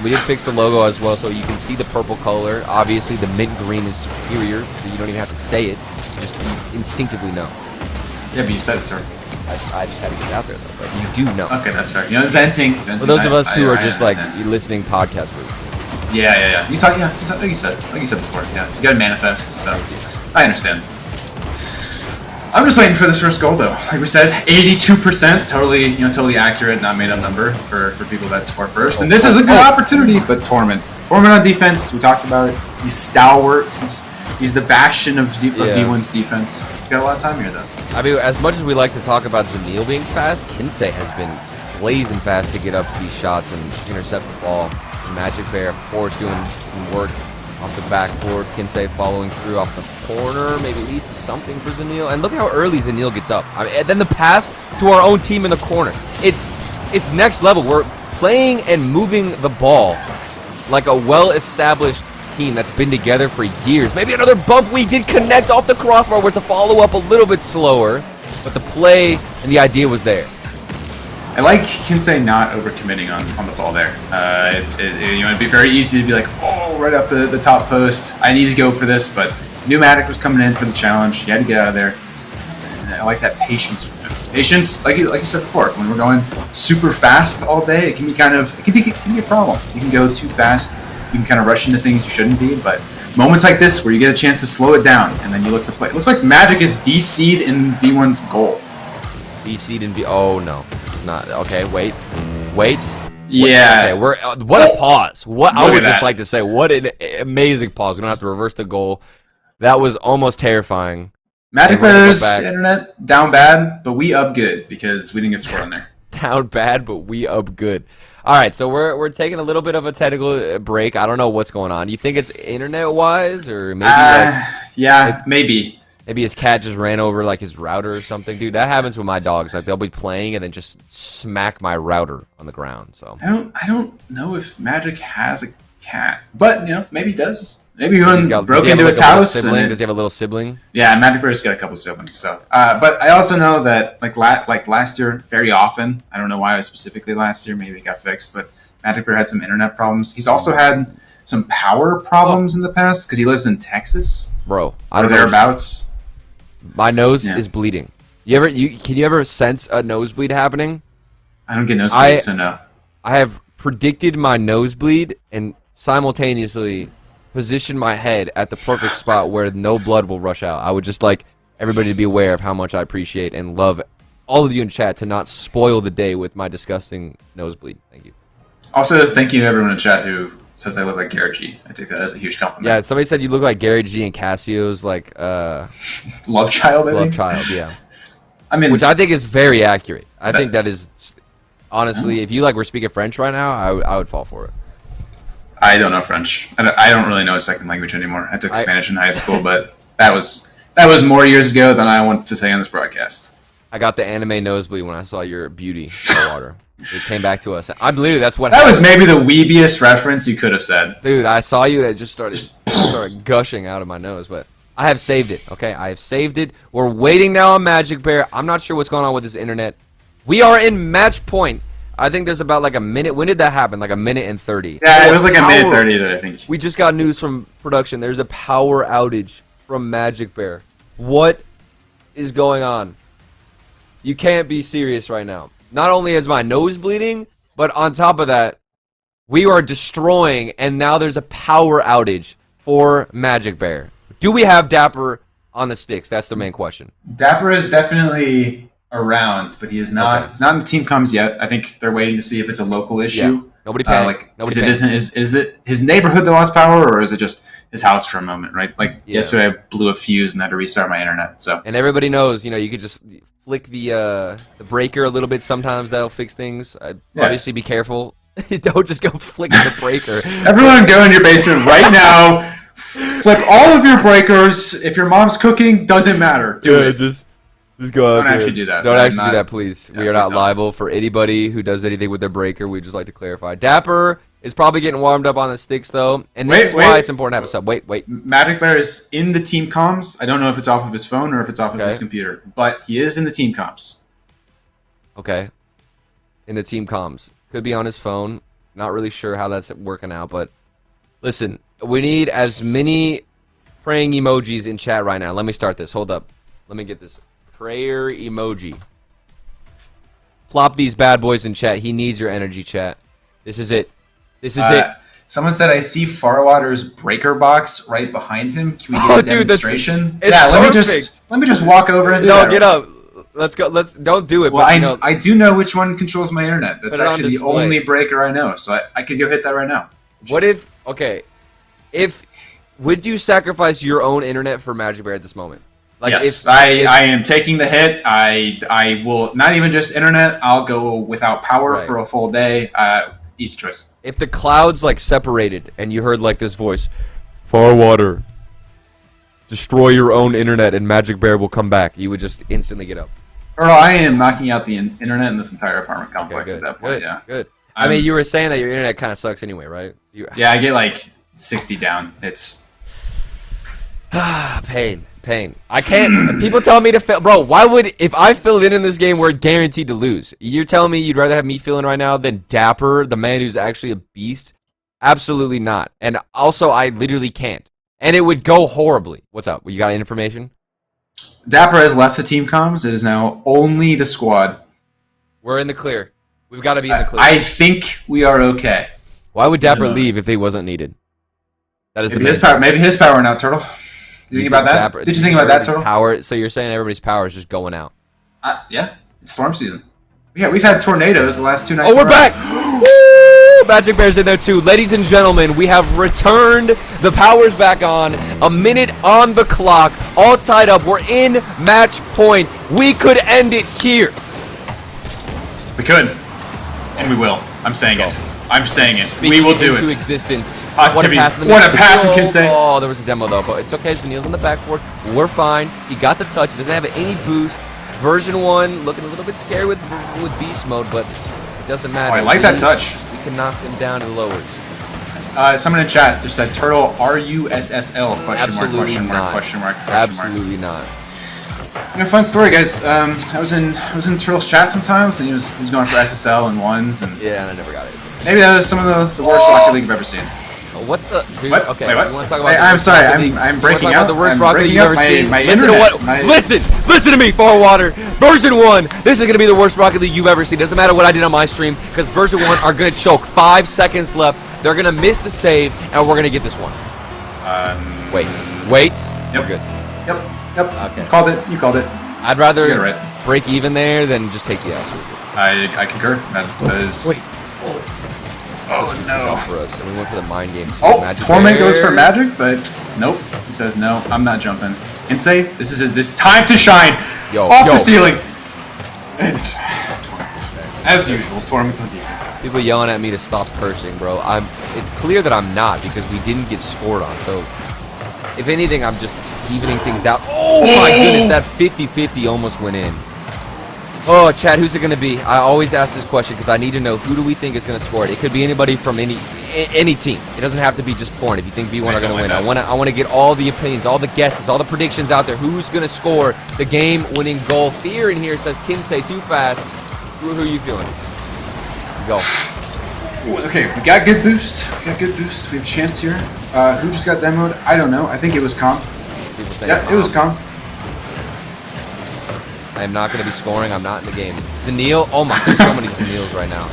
We did fix the logo as well, so you can see the purple color. Obviously, the mint green is superior, so you don't even have to say it. You instinctively know. Yeah, but you said it, sir. I just had to get out there, though. But you do know. Okay, that's fair. Inventing. For those of us who are just like listening podcast groups. Yeah. You talk. Yeah, like you said before. Yeah, you got to manifest. So I understand. I'm just waiting for this first goal, though. Like we said, 82%, totally accurate, not made up number for people that score first. And this is a good opportunity. But Torrent on defense, we talked about it. He's stalwart. He's the bastion of V1's defense. He's got a lot of time here, though. I mean, as much as we like to talk about Zenil being fast, Kinsei has been blazing fast to get up to these shots and intercept the ball. Magic Bear, of course, doing work off the backboard. Kinsei following through off the corner. Maybe at least something for Zenil. And look how early Zenil gets up. I mean, and then the pass to our own team in the corner. It's next level. We're playing and moving the ball like a well-established team that's been together for years. Maybe another bump. We did connect off the crossbar. We're to follow up a little bit slower, but the play and the idea was there. I like Kinsei not overcommitting on the ball there. It'd be very easy to be like, oh, right off the top post, I need to go for this, but Pneumatic was coming in for the challenge. You had to get out of there. And I like that patience from him. Patience, like you said before, when we're going super fast all day, it can be a problem. You can go too fast. You can kind of rush into things you shouldn't be, but moments like this where you get a chance to slow it down and then you look for play. It looks like Magic is DC'd in V1's goal. DC'd in V... Oh, no. It's not. Okay, wait. Yeah. Okay, what a pause. I would just like to say, what an amazing pause. We don't have to reverse the goal. That was almost terrifying. Magic Bear's internet down bad, but we up good because we didn't get scored on there. Down bad, but we up good. All right, so we're taking a little bit of a technical break. I don't know what's going on. You think it's internet-wise, or maybe maybe. Maybe his cat just ran over like his router or something, dude. That happens with my dogs. Like they'll be playing and then just smack my router on the ground. So I don't know if Magic has a cat, but maybe he does. Maybe he broke into his house. Does he have a little sibling? Yeah, Magic Bear's got a couple siblings. So, but I also know that like last year, very often. I don't know why it was specifically last year. Maybe it got fixed, but Magic Bear had some internet problems. He's also had some power problems in the past because he lives in Texas, Bro, I or don't know. thereabouts. My nose Yeah. is bleeding. Can you ever sense a nosebleed happening? I don't get nosebleeds, so no. I have predicted my nosebleed and simultaneously positioned my head at the perfect spot where no blood will rush out. I would just like everybody to be aware of how much I appreciate and love all of you in chat to not spoil the day with my disgusting nosebleed. Thank you. Also, thank you to everyone in chat who says I look like Garrett G. I take that as a huge compliment. Yeah, somebody said you look like Gary G and Cassio's like love child. I love think. child. Yeah. I mean, Which I think is very accurate. I think that is, honestly, if you like were speaking French right now, I would fall for it. I don't know French. I don't really know a second language anymore. I took Spanish in high school, but that was more years ago than I want to say on this broadcast. I got the anime nosebleed when I saw your beauty in the water. It came back to us. I believe that's what That happened. was maybe the weebiest reference you could have said. Dude, I saw you and it just started gushing out of my nose, but I have saved it, okay? I have saved it. We're waiting now on Magic Bear. I'm not sure what's going on with this internet. We are in match point. I think there's about like a minute. When did that happen? Like a minute and 30. Yeah, it was like a minute 30 that I think. We just got news from production. There's a power outage from Magic Bear. What is going on? You can't be serious right now. Not only is my nose bleeding, but on top of that, we are destroying, and now there's a power outage for Magic Bear. Do we have Dapper on the sticks? That's the main question. Dapper is definitely around, but he is not. Okay. He's not in the team comms yet. I think they're waiting to see if it's a local issue. Yeah. Nobody panic. Nobody panic. Is it his neighborhood that lost power, or is it just his house for a moment? Right. Like yesterday, I blew a fuse and had to restart my internet. So. And everybody knows, you could just flick the breaker a little bit. Sometimes that'll fix things. Obviously, be careful. Don't just go flick the breaker. Everyone, go in your basement right now. Flip all of your breakers. If your mom's cooking, doesn't matter. Do it. Just go out Don't actually do that. Don't actually do that, please. Yeah, we are please not don't. liable for anybody who does anything with their breaker. We just like to clarify. Dapper is probably getting warmed up on the sticks, though. And this is why it's important to have a sub. Wait. Magic Bear is in the team comms. I don't know if it's off of his phone or if it's off of his computer, but he is in the team comms. Okay. In the team comms. Could be on his phone. Not really sure how that's working out, but listen, we need as many praying emojis in chat right now. Let me start this. Hold up. Let me get this. Prayer emoji. Plop these bad boys in chat. He needs your energy, chat. This is it. This is it. Someone said, I see Farwater's breaker box right behind him. Can we get a demonstration? It's yeah, perfect. let me just walk over and do No, that. get up. Let's go. Don't do it. Well, but, I do know which one controls my internet. That's Put it on actually the display. only breaker I know, so I could go hit that right now. What if, would you sacrifice your own internet for Magic Bear at this moment? Like yes, I am taking the hit. I will not even just internet. I'll go without power for a full day. Easy choice. If the clouds like separated and you heard like this voice, Farwater, destroy your own internet and Magic Bear will come back, you would just instantly get up. Earl, I am knocking out the internet in this entire apartment complex at that point. Good. I mean, you were saying that your internet kind of sucks anyway, right? Yeah, I get like 60 down. It's pain. I can't. People tell me to fill. Bro, why would if I fill in this game, we're guaranteed to lose? You're telling me you'd rather have me fill in right now than Dapper, the man who's actually a beast? Absolutely not. And also, I literally can't. And it would go horribly. What's up? You got any information? Dapper has left the team comms. It is now only the squad. We're in the clear. We've got to be in the clear. I think we are okay. Why would Dapper leave if he wasn't needed? That is maybe his power. Maybe his power now, Turtle. Did you think about that? Did you think about that, Turtle? Power. So you're saying everybody's power is just going out? Yeah, it's storm season. Yeah, we've had tornadoes the last 2 nights. Oh, we're back! Woo! Magic Bear's in there too. Ladies and gentlemen, we have returned. The power's back on. A minute on the clock. All tied up. We're in match point. We could end it here. We could. And we will. I'm saying it. I'm saying it. Speaking we will do into it. existence. Positivity. What What a pass we can say. Oh, there was a demo though, but it's okay. Zanil's on the backboard. We're fine. He got the touch. He doesn't have any boost. Version 1 looking a little bit scared with beast mode, but it doesn't matter. Oh, I like that touch. We can knock them down to the lowers. Someone in chat just said Turtle RUSSL Absolutely not. question mark. Absolutely not. Fun story, guys. I was in Turtle's chat sometimes, and he was going for SSL and ones, and yeah, and I never got it. Maybe that was some of the worst Rocket League I've ever seen. What the? Dude, What? Okay, Wait, what? you want to talk about? Hey, the I'm worst sorry. Rocket League? I'm You breaking wanna talk out. about the worst I'm Rocket League you've breaking ever up. seen. My Listen to internet. what? My- Listen to me, Far Water. Version 1. This is gonna be the worst Rocket League you've ever seen. Doesn't matter what I did on my stream, because version 1 are gonna choke. 5 seconds left. They're gonna miss the save, and we're gonna get this one. Wait. Yep. We're good. Yep. Okay. You called it. You called it. I'd rather You're right. break even there than just take the L. I concur. That is. Wait. Oh no. For us, and we went for the mind game. Oh, Magic Torment Bear. goes for Magic, but nope. He says no. I'm not jumping. Insane. This is this time to shine. Off the ceiling. It's Torment. As usual, Torment on defense. People yelling at me to stop cursing, bro. It's clear that I'm not because we didn't get scored on. So, if anything, I'm just evening things out. Oh my goodness, that 50-50 almost went in. Oh, Chad, who's it going to be? I always ask this question because I need to know who do we think is going to score it. It could be anybody from any team. It doesn't have to be just Torrent. If you think V1 are going to win, I want to get all the opinions, all the guesses, all the predictions out there. Who's going to score the game-winning goal? Fear in here says Kinsey too fast. Who are you feeling? Go. Okay, we got good boosts. We have a chance here. Who just got demoed? I don't know. I think it was Calm. People say Yeah, it was Calm. I am not going to be scoring. I'm not in the game. Zanil. Oh my, there's so many Zanils right now.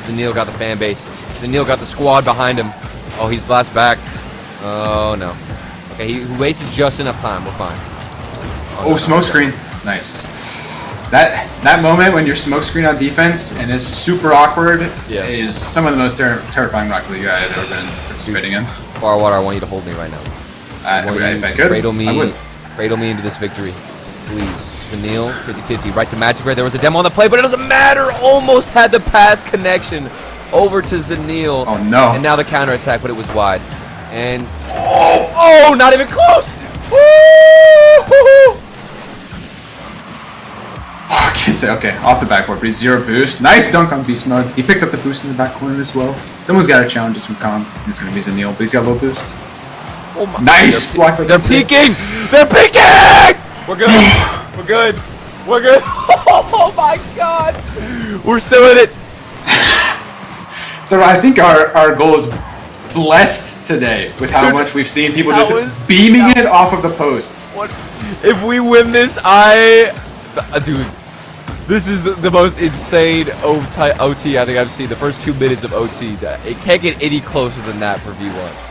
Zanil got the fan base. Zanil got the squad behind him. Oh, he's blast back. Oh no. Okay, he wasted just enough time. We're fine. Oh, smoke screen. Nice. That moment when you're smoke screen on defense and it's super awkward is some of the most terrifying Rocket League I've ever been participating in. Far Water, I want you to hold me right now. If I could, cradle I would. me into this victory, please. Zanil, 50-50, right to Magic Bear. There was a demo on the play, but it doesn't matter. Almost had the pass connection over to Zanil. Oh no! And now the counter attack, but it was wide. And oh, not even close. Woo! Oh, I can't say. Okay, off the backboard, but he's 0 boost. Nice dunk on Beast Mode. He picks up the boost in the back corner as well. Someone's got to challenge us from Calm. It's going to be Zanil, but he's got low boost. Oh my! Nice block. They're peeking. They're peeking. We're good. We're good. We're good. Oh my God! We're still in it. So I think our goal is blessed today with how much we've seen people just beaming it off of the posts. What? If we win this, dude, this is the most insane OT I think I've seen. The first 2 minutes of OT. It can't get any closer than that for V1.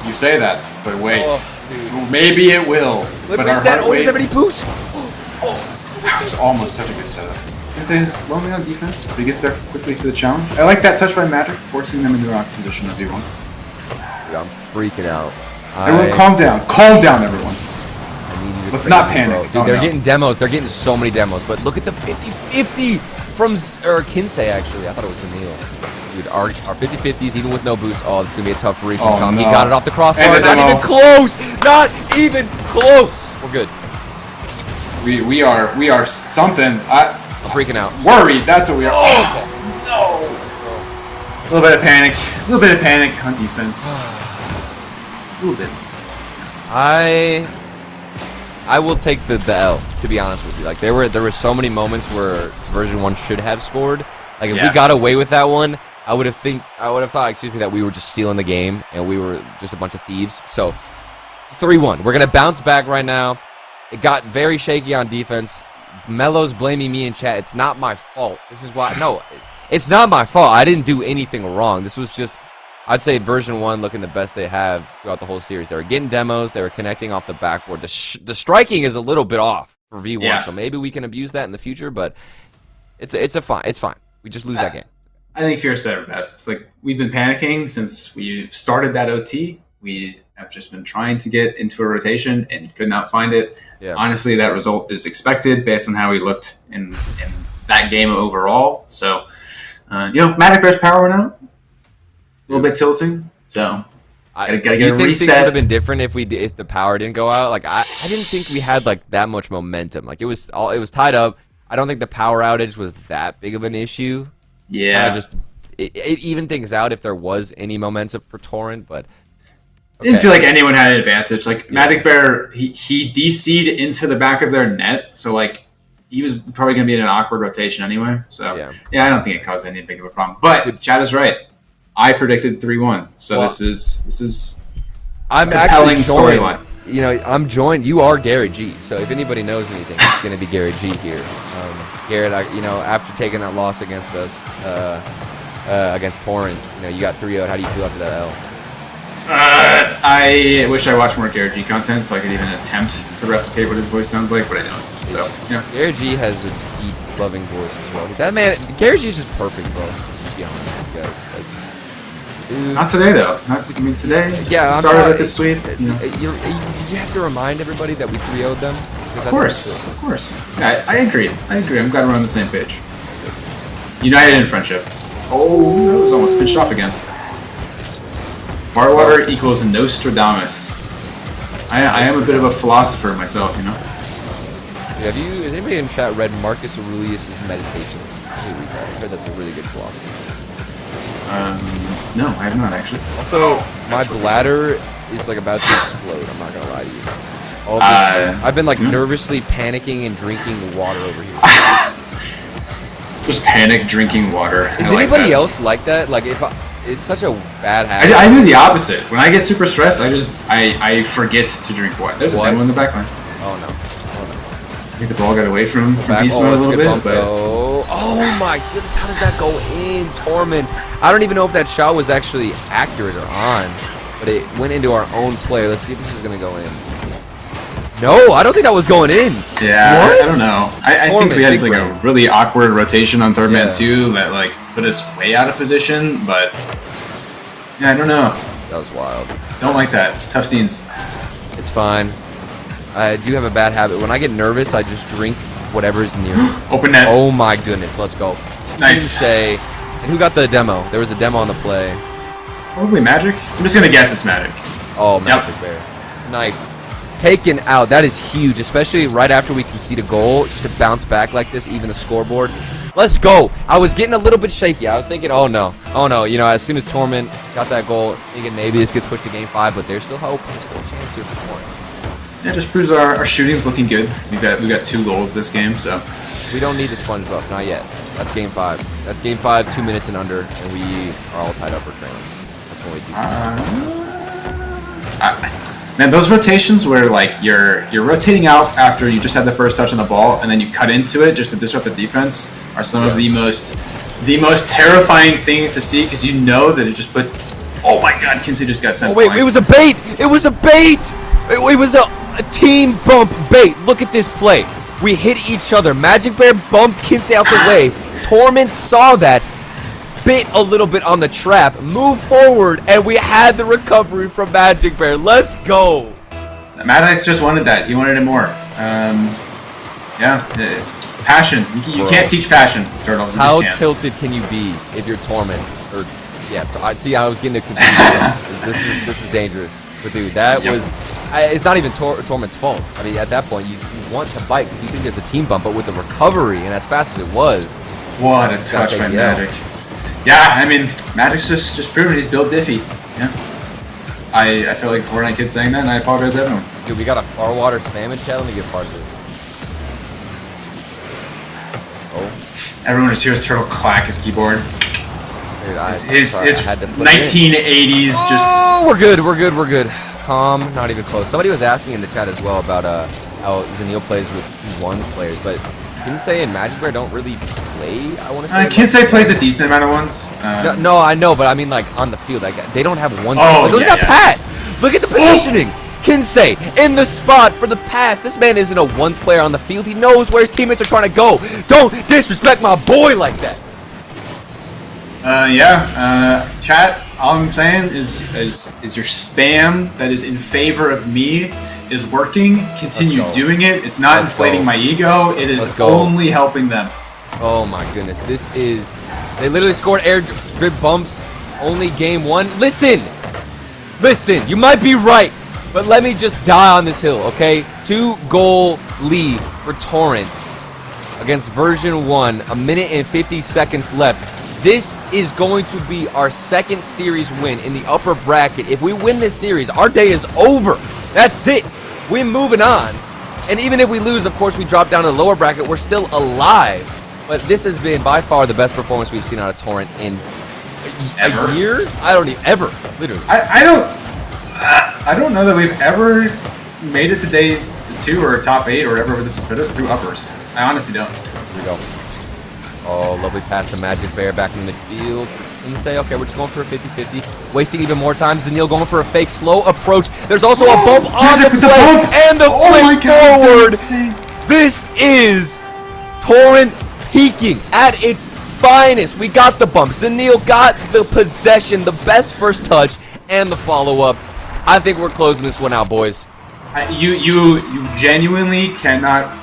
You say that, but wait. Oh, maybe it will. Look, but reset. Oh, there's already boost. That was almost such a good setup. Kinsey is lonely on defense, but he gets there quickly for the challenge. I like that touch by Magic, forcing them into the rock position of V1. Dude, I'm freaking out. Everyone calm down. Calm down, everyone. Let's not panic. Dude, they're getting demos. They're getting so many demos. But look at the 50-50 from Kinsey, actually. I thought it was Zanil. Dude, our 50-50s, even with no boost. Oh, it's going to be a tough read from Calm. No. He got it off the crossbar. And Not even close. Not even close. We're good. We are something. I'm freaking out. Worried. That's what we are. Oh, no. A little bit of panic. A little bit of panic on defense. A little bit. I will take the L, to be honest with you. Like there were so many moments where version 1 should have scored. Like if we got away with that one, I would have thought, excuse me, that we were just stealing the game and we were just a bunch of thieves. So 3-1. We're gonna bounce back right now. It got very shaky on defense. Melo's blaming me in chat. It's not my fault. This is why. No, it's not my fault. I didn't do anything wrong. This was just, I'd say version 1 looking the best they have throughout the whole series. They were getting demos. They were connecting off the backboard. The striking is a little bit off for V1, so maybe we can abuse that in the future. But it's fine. We just lose that game. I think Fear said it best. Like we've been panicking since we started that OT. We have just been trying to get into a rotation and could not find it. Yeah. Honestly, that result is expected based on how we looked in that game overall. So, Magic Bear's power went out. A little bit tilting. So, gotta get a reset. Things would have been different if the power didn't go out? Like I didn't think we had like that much momentum. Like it was tied up. I don't think the power outage was that big of an issue. Yeah. It evened things out if there was any momentum for Torrent, but. Okay. Didn't feel like anyone had an advantage. Like Magic Bear, he DC'd into the back of their net, so like he was probably going to be in an awkward rotation anyway. So yeah, I don't think it caused any big of a problem. But Chad is right. I predicted 3-1. So this is I'm a compelling actually storyline. You know, I'm joined. You are Gary G. So if anybody knows anything, it's going to be Gary G here. Garrett, after taking that loss against us, against Torrent, you got 3-0. How do you feel after that L? I wish I watched more Gary G content so I could even attempt to replicate what his voice sounds like, but I don't. So, yeah. Gary G has a deep, loving voice as well. That man, Gary G is just perfect, bro. Let's just be honest with you guys. Dude. Not today, though. Today. Yeah, started with this sweep. You have to remind everybody that we 3-0'd them. Of course. I agree. I'm glad we're on the same page. United in friendship. Oh, that was almost pinched off again. Farwater equals Nostradamus. I am a bit of a philosopher myself, Has anybody in chat read Marcus Aurelius' Meditations? I heard that's a really good philosophy. No, I have not actually. Also, my bladder is like about to explode. I'm not gonna lie to you. All this, I've been like nervously panicking and drinking water over here. Just panic drinking water. Is anybody else like that? Like it's such a bad habit. I do the opposite. When I get super stressed, I forget to drink water. There's a demo in the back line. Oh no. I think the ball got away from beast mode a little bit. But oh my goodness, how does that go in, Torment? I don't even know if that shot was actually accurate or on, but it went into our own player. Let's see if this is gonna go in. No, I don't think that was going in. Yeah, I don't know. I think we had like a really awkward rotation on third man too that like put us way out of position, but yeah, I don't know. That was wild. Don't like that. Tough scenes. It's fine. I do have a bad habit. When I get nervous, I just drink whatever's near me. Open net. Oh my goodness, let's go. Nice. And who got the demo? There was a demo on the play. Probably Magic. I'm just gonna guess it's Magic. Oh, Magic Bear. Sniped. Taken out. That is huge, especially right after we concede a goal. Just to bounce back like this, even the scoreboard. Let's go. I was getting a little bit shaky. I was thinking, oh no. As soon as Torment got that goal, thinking maybe this gets pushed to game 5, but there's still hope. There's still a chance here for Torment. Yeah, just proves our shooting's looking good. We got 2 goals this game, so we don't need to sponge up. Not yet. That's game 5. That's game 5, 2 minutes and under, and we are all tied up for trailing. That's what we do. Man, those rotations where like you're rotating out after you just had the first touch on the ball and then you cut into it just to disrupt the defense are some of the most terrifying things to see because you know that it just puts. Oh my God, Kinsey just got sent. Oh wait, it was a bait. It was a bait. It was a team bump bait. Look at this play. We hit each other. Magic Bear bumped Kinsey out the way. Torment saw that. Bit a little bit on the trap, moved forward, and we had the recovery from Magic Bear. Let's go. Magic just wanted that. He wanted it more. Yeah, it's passion. You can't teach passion, Turtle. How tilted can you be if you're Torment? Or I was getting confused. This is dangerous. But dude, that was. It's not even Torment's fault. I mean, at that point, you want to bite because you think it's a team bump, but with the recovery and as fast as it was. What a touch by Magic. Yeah, I mean, Magic's just proven he's built diffy. Yeah. I feel like Fortnite kid saying that, and I apologize to everyone. Dude, we got a far water spam in chat. Let me get part of it. Oh. Everyone just hears Turtle clack his keyboard. Dude, his 1980s just. Oh, we're good. Calm, not even close. Somebody was asking in the chat as well about how Zanil plays with E1 players, but Kinsey and Magic Bear don't really play, I want to say. Kinsey plays a decent amount of ones. No, I know, but I mean like on the field. Like, they don't have one. Oh, look at that pass. Look at the positioning. Kinsey in the spot for the pass. This man isn't a ones player on the field. He knows where his teammates are trying to go. Don't disrespect my boy like that. Chat, all I'm saying is your spam that is in favor of me is working. Continue doing it. It's not inflating my ego. It is only helping them. Oh my goodness. They literally scored air drip bumps. Only game 1. Listen, you might be right, but let me just die on this hill, okay? 2-goal lead for Torrent against version 1. 1 minute and 50 seconds left. This is going to be our second series win in the upper bracket. If we win this series, our day is over. That's it. We're moving on. And even if we lose, of course, we drop down to the lower bracket. We're still alive. But this has been by far the best performance we've seen out of Torrent in a year. I don't even ever, literally. I don't know that we've ever made it to day 2 or top 8 or whatever this would put us through uppers. I honestly don't. Here we go. Oh, lovely pass to Magic Bear back in the midfield. And say, okay, we're just going for a 50-50. Wasting even more time. Zanil going for a fake slow approach. There's also a bump on the play and the flick forward. This is Torrent peaking at its finest. We got the bump. Zanil got the possession, the best first touch, and the follow-up. I think we're closing this one out, boys. You genuinely cannot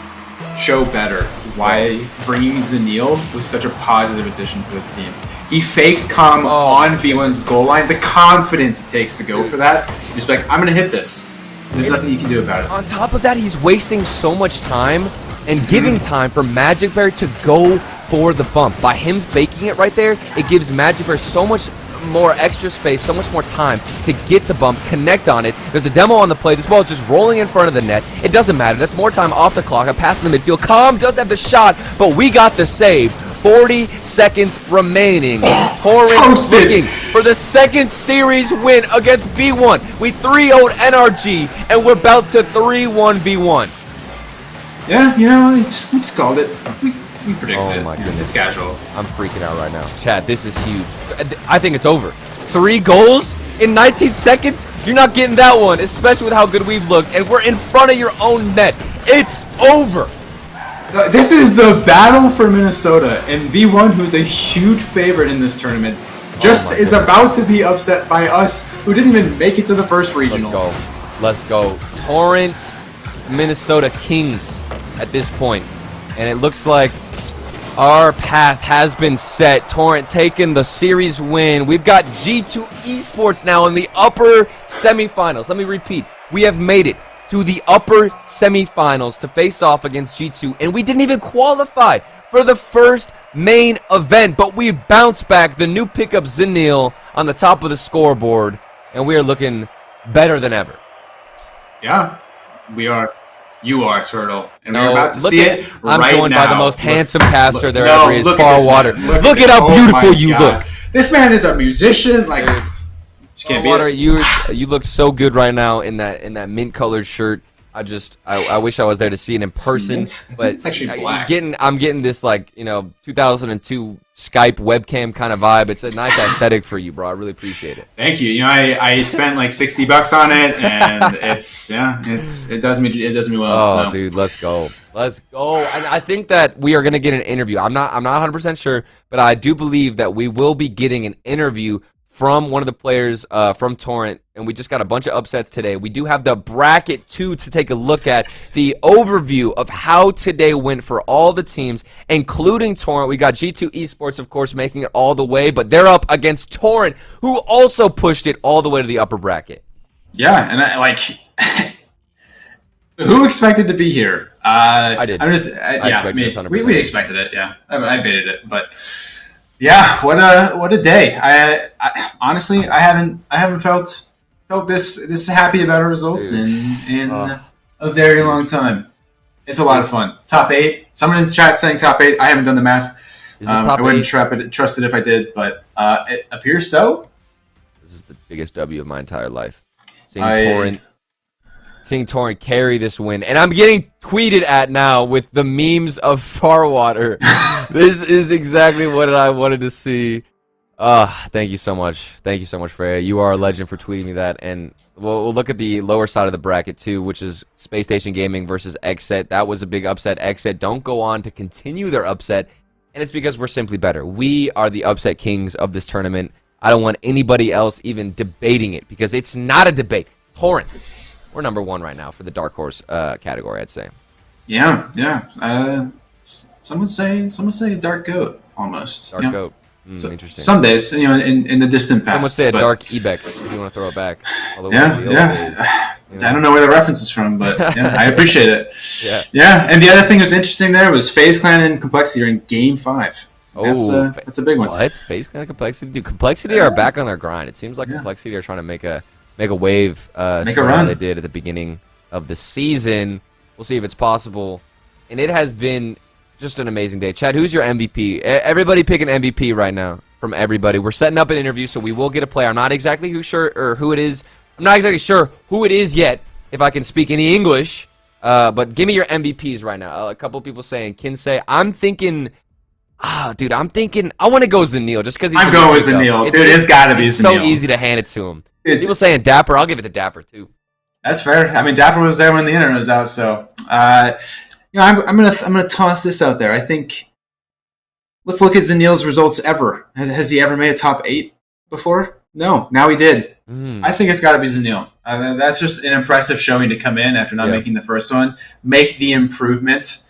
show better why bringing Zanil was such a positive addition for this team. He fakes calm on V1's goal line. The confidence it takes to go for that. He's like, I'm going to hit this. There's nothing you can do about it. On top of that, he's wasting so much time and giving time for Magic Bear to go for the bump. By him faking it right there, it gives Magic Bear so much more extra space, so much more time to get the bump, connect on it. There's a demo on the play. This ball is just rolling in front of the net. It doesn't matter. That's more time off the clock. A pass in the midfield. Calm does have the shot, but we got the save. 40 seconds remaining. Torrent looking for the second series win against V1. We 3-0'd NRG, and we're about to 3-1 V1. Yeah, you know, we just called it. We predicted it. Oh my goodness. It's casual. I'm freaking out right now. Chat, this is huge. I think it's over. 3 goals in 19 seconds? You're not getting that one, especially with how good we've looked. And we're in front of your own net. It's over. This is the battle for Minnesota, and V1, who's a huge favorite in this tournament, just is about to be upset by us, who didn't even make it to the first regional. Let's go. Torrent, Minnesota Kings at this point. And it looks like our path has been set. Torrent taking the series win. We've got G2 Esports now in the upper semifinals. Let me repeat. We have made it to the upper semifinals to face off against G2, and we didn't even qualify for the first main event, but we bounced back. The new pickup Zanil on the top of the scoreboard, and we are looking better than ever. Yeah, we are. You are, Turtle, and we're about to see it right now. I'm joined by the most handsome caster there no, ever is, look Far Water. Look at how beautiful you look. This man is a musician, like. Far Water, you look so good right now in that mint colored shirt. I wish I was there to see it in person, but it's actually black. I'm getting this, like, 2002 Skype webcam kind of vibe. It's a nice aesthetic for you, bro. I really appreciate it. Thank you. I spent like $60 on it, and it does me well. Oh, dude, let's go. And I think that we are gonna get an interview. I'm not 100% sure, but I do believe that we will be getting an interview from one of the players from Torrent, and we just got a bunch of upsets today. We do have the bracket 2 to take a look at, the overview of how today went for all the teams, including Torrent. We got G2 Esports, of course, making it all the way, but they're up against Torrent, who also pushed it all the way to the upper bracket. Yeah, and who expected to be here? I did. I'm just, I expected this 100%. We expected it, yeah. I baited it, but... Yeah, what a day! I honestly haven't felt this happy about our results in a very long time. It's a lot of fun. Top 8. Someone in the chat saying top 8. I haven't done the math. Is this top 8? I wouldn't trust it if I did, but it appears so. This is the biggest W of my entire life. Seeing Torrent carry this win, and I'm getting tweeted at now with the memes of Farwater. This is exactly what I wanted to see. Thank you so much. Thank you so much, Freya. You are a legend for tweeting me that. And we'll look at the lower side of the bracket too, which is Space Station Gaming versus Xset. That was a big upset. Xset don't go on to continue their upset, and it's because we're simply better. We are the upset kings of this tournament. I don't want anybody else even debating it, because it's not a debate. Torrent, we're number 1 right now for the Dark Horse category, I'd say. Yeah. Some would say a dark goat almost. Dark goat. Interesting. Some days, in the distant past. Some would say a dark Ebex if you want to throw it back. Yeah. I don't know where the reference is from, but yeah, I appreciate it. Yeah. And the other thing that was interesting there was FaZe Clan and Complexity are in Game 5. That's a big one. What? FaZe Clan and Complexity? Dude, Complexity are back on their grind. It seems like Complexity are trying to make a wave. Make a run. They did at the beginning of the season. We'll see if it's possible. And it has been just an amazing day. Chad, who's your MVP? Everybody pick an MVP right now from everybody. We're setting up an interview, so we will get a player. I'm not exactly who it is. I'm not exactly sure who it is yet, if I can speak any English. But give me your MVPs right now. A couple people saying Kinsey. I'm thinking, I want to go Zanil just because I'm going with Zanil. Dude, it's got to be Zanil. It's so easy to hand it to him. People saying Dapper. I'll give it to Dapper too. That's fair. I mean, Dapper was there when the internet was out, so I'm gonna toss this out there. I think let's look at Zanil's results ever. Has he ever made a top 8 before? No. Now he did. I think it's got to be Zanil. That's just an impressive showing to come in after not making the first one. Make the improvement.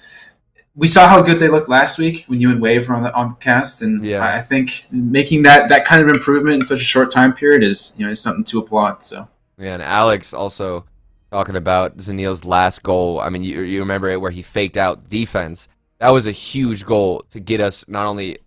We saw how good they looked last week when you and Wave were on the cast, and I think making that kind of improvement in such a short time period is something to applaud. So and Alex also talking about Zanil's last goal. I mean, you remember it where he faked out defense. That was a huge goal to get us not only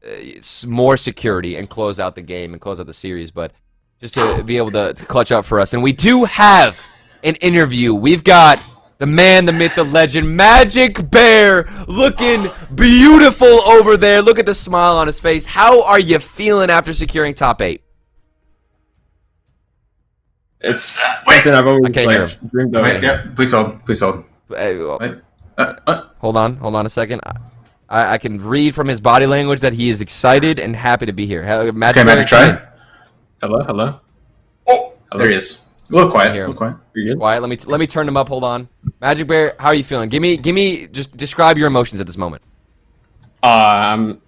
more security and close out the game and close out the series, but just to be able to clutch up for us. And we do have an interview. We've got the man, the myth, the legend, Magic Bear, looking beautiful over there. Look at the smile on his face. How are you feeling after securing top 8? It's something I've always dreamed of. Wait, please hold. Hold on a second. I can read from his body language that he is excited and happy to be here. Magic, try. Hello. Oh, there he is. A little quiet. Quiet. Let me turn him up. Hold on. Magic Bear, how are you feeling? Give me. Just describe your emotions at this moment. I'm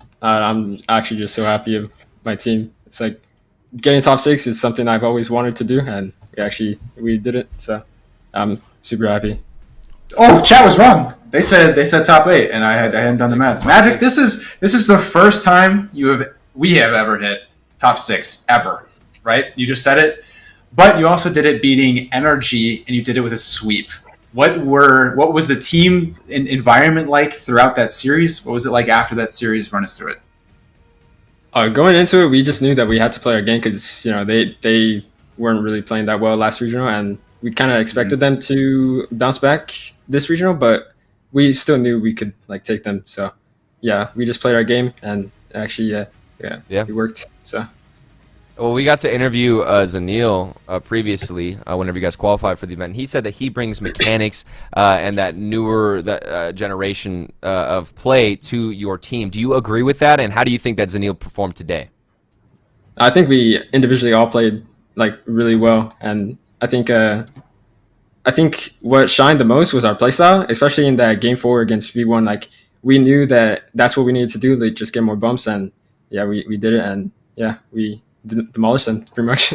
actually just so happy of my team. It's like getting top 6 is something I've always wanted to do, and we did it. So I'm super happy. Oh, chat was wrong. They said top 8, and I hadn't done the math. Magic, this is the first time we have ever hit top 6 ever, right? You just said it, but you also did it beating NRG, and you did it with a sweep. What was the team environment like throughout that series? What was it like after that series? Run us through it. Going into it, we just knew that we had to play our game because they weren't really playing that well last regional, and we kind of expected them to bounce back this regional, but we still knew we could take them. So we just played our game, and actually it worked. So. Well, we got to interview Zanil previously whenever you guys qualified for the event. He said that he brings mechanics and that newer generation of play to your team. Do you agree with that? And how do you think that Zanil performed today? I think we individually all played really well, and I think what shined the most was our playstyle, especially in that game 4 against V1. We knew that that's what we needed to do, just get more bumps, and we did it, and we demolished them pretty much.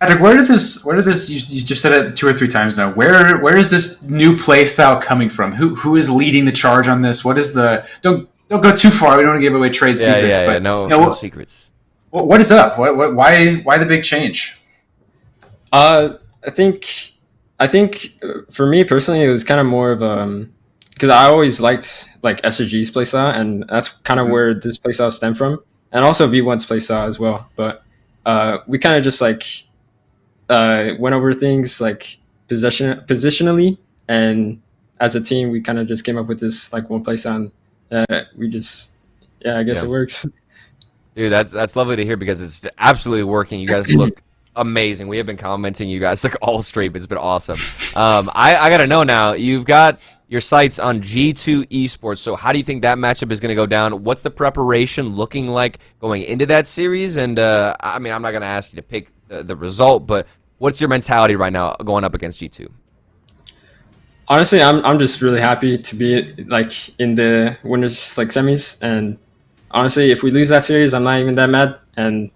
Patrick, where did this? You just said it 2 or 3 times now. Where is this new play style coming from? Who is leading the charge on this? What is the? Don't go too far. We don't want to give away trade secrets. But no secrets. What is up? Why the big change? I think for me personally, it was kind of more of because I always liked SRG's playstyle, and that's kind of where this playstyle stemmed from. And also V1's playstyle as well, but we kind of just went over things positionally, and as a team, we kind of just came up with this one playstyle. We just, I guess it works. Dude, that's lovely to hear because it's absolutely working. You guys look amazing. We have been commenting you guys all stream. It's been awesome. I gotta know now. You've got your sights on G2 Esports. So how do you think that matchup is going to go down? What's the preparation looking like going into that series? And I'm not going to ask you to pick the result, but what's your mentality right now going up against G2? Honestly, I'm just really happy to be in the winners semis. And honestly, if we lose that series, I'm not even that mad. And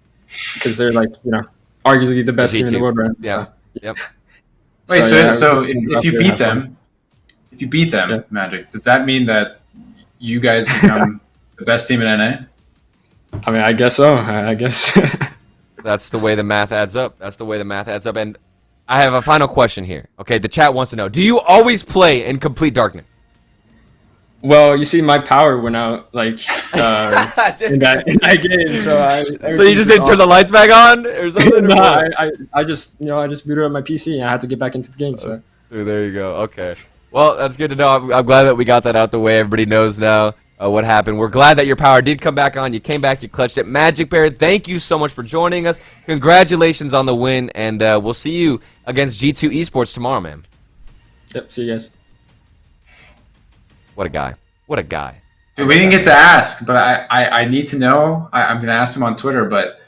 because they're arguably the best team in the world, right? Yeah. Yep. Wait, so if you beat them. If you beat them, Magic, does that mean that you guys become the best team in NA? I mean, I guess so. I guess. That's the way the math adds up. And I have a final question here. Okay, the chat wants to know: do you always play in complete darkness? Well, you see, my power went out in that game, so you just didn't turn the lights back on or something? No, I just booted up my PC and I had to get back into the game. So. Dude, there you go. Okay. Well, that's good to know. I'm glad that we got that out the way. Everybody knows now what happened. We're glad that your power did come back on. You came back, you clutched it. Magic Bear, thank you so much for joining us. Congratulations on the win, and we'll see you against G2 Esports tomorrow, man. Yep, see you guys. What a guy. What a guy. Dude, we didn't get to ask, but I need to know. I'm going to ask him on Twitter, but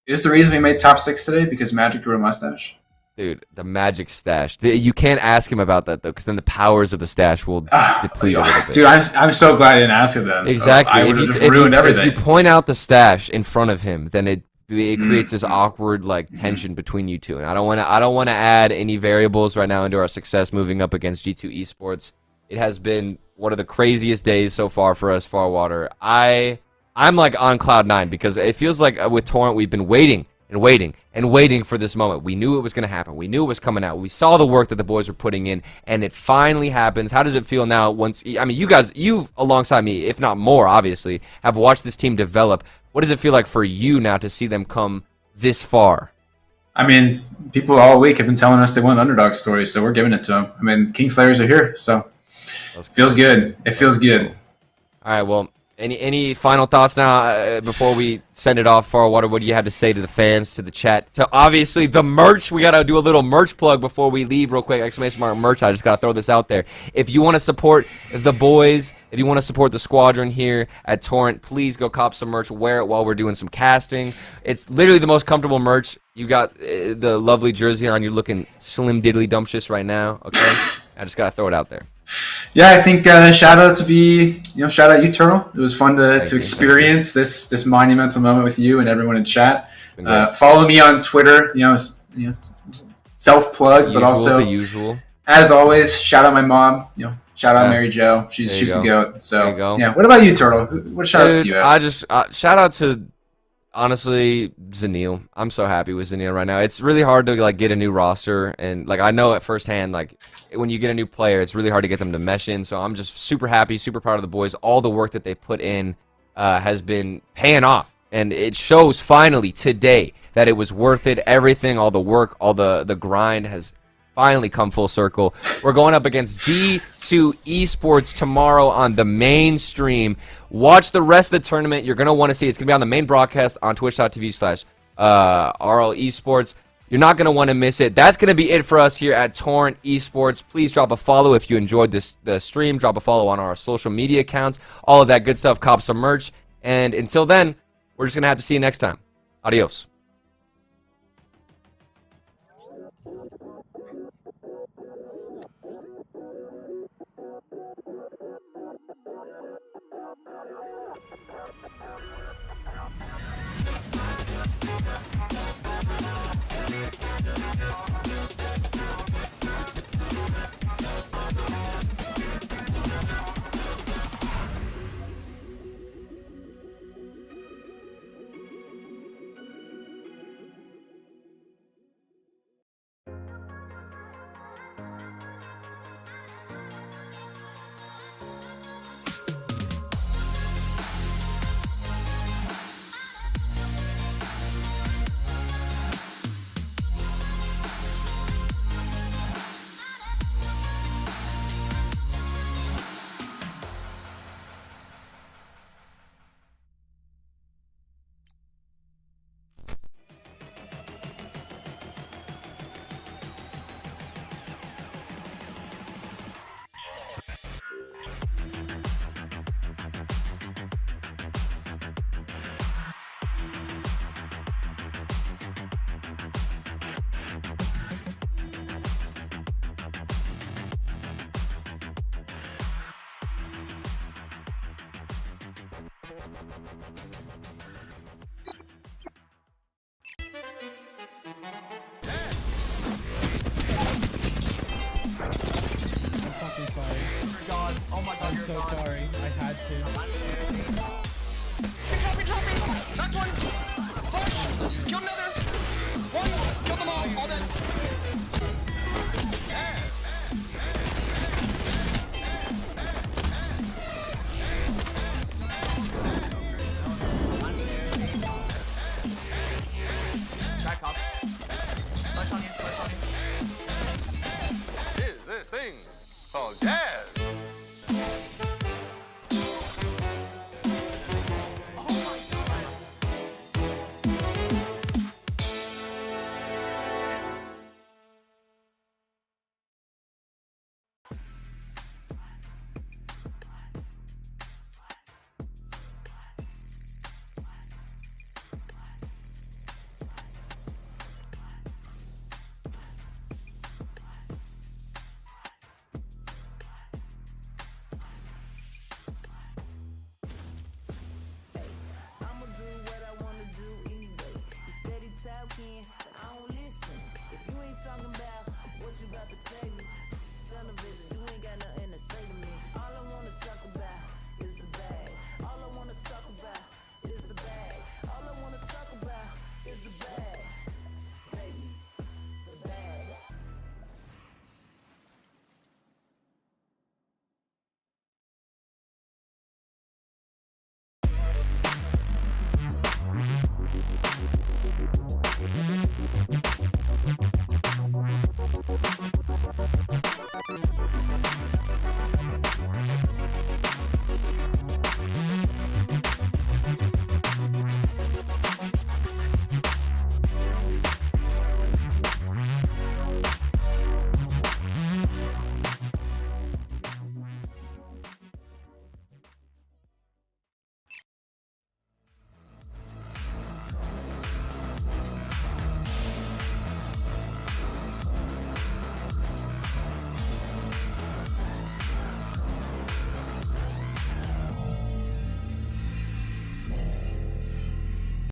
is the reason we made top 6 today because Magic grew a mustache? Dude, the Magic stash. You can't ask him about that, though, because then the powers of the stash will deplete a little bit. Dude, I'm so glad I didn't ask him then. Exactly. I would have just ruined everything. If you point out the stash in front of him, then it creates this awkward tension between you two. And I don't want to add any variables right now into our success moving up against G2 Esports. It has been one of the craziest days so far for us, Farwater. I'm like on cloud 9 because it feels like with Torrent we've been waiting and waiting and waiting for this moment. We knew it was going to happen. We knew it was coming out. We saw the work that the boys were putting in, and it finally happens. How does it feel now once, I mean, you've, alongside me, if not more, obviously, have watched this team develop. What does it feel like for you now to see them come this far? I mean, people all week have been telling us they want underdog stories, so we're giving it to them. I mean, Kingslayers are here, so it feels good. It feels good. All right, well, any final thoughts now before we send it off, Farwater? What do you have to say to the fans, to the chat, to obviously the merch? We got to do a little merch plug before we leave real quick. Exclamation mark merch. I just got to throw this out there. If you want to support the boys, if you want to support the squadron here at Torrent, please go cop some merch. Wear it while we're doing some casting. It's literally the most comfortable merch. You got the lovely jersey on. You're looking slim diddly dumptious right now, okay? I just got to throw it out there. Yeah, I think shout out you, Turtle. It was fun to experience this monumental moment with you and everyone in chat. Follow me on Twitter. Self plug, but also the usual. As always, shout out my mom. Shout out Mary Jo. She's the goat. So yeah. What about you, Turtle? What shout outs do you have? I just shout out to honestly Zanil. I'm so happy with Zanil right now. It's really hard to get a new roster, and I know at firsthand when you get a new player, it's really hard to get them to mesh in. So I'm just super happy, super proud of the boys. All the work that they put in has been paying off, and it shows finally today that it was worth it. Everything, all the work, all the grind has finally come full circle. We're going up against G2 Esports tomorrow on the main stream. Watch the rest of the tournament. You're going to want to see it. It's going to be on the main broadcast on twitch.tv/RLCS. You're not going to want to miss it. That's going to be it for us here at Torrent Esports. Please drop a follow if you enjoyed the stream. Drop a follow on our social media accounts. All of that good stuff. Cop some merch. And until then, we're just going to have to see you next time. Adios. Oh my god, I'm so sorry. I had to. Drop me! Knocked one! Flash! Kill another! One! Kill them all dead! Back up. Flash on you, flash on you. Is this thing? Oh, yeah.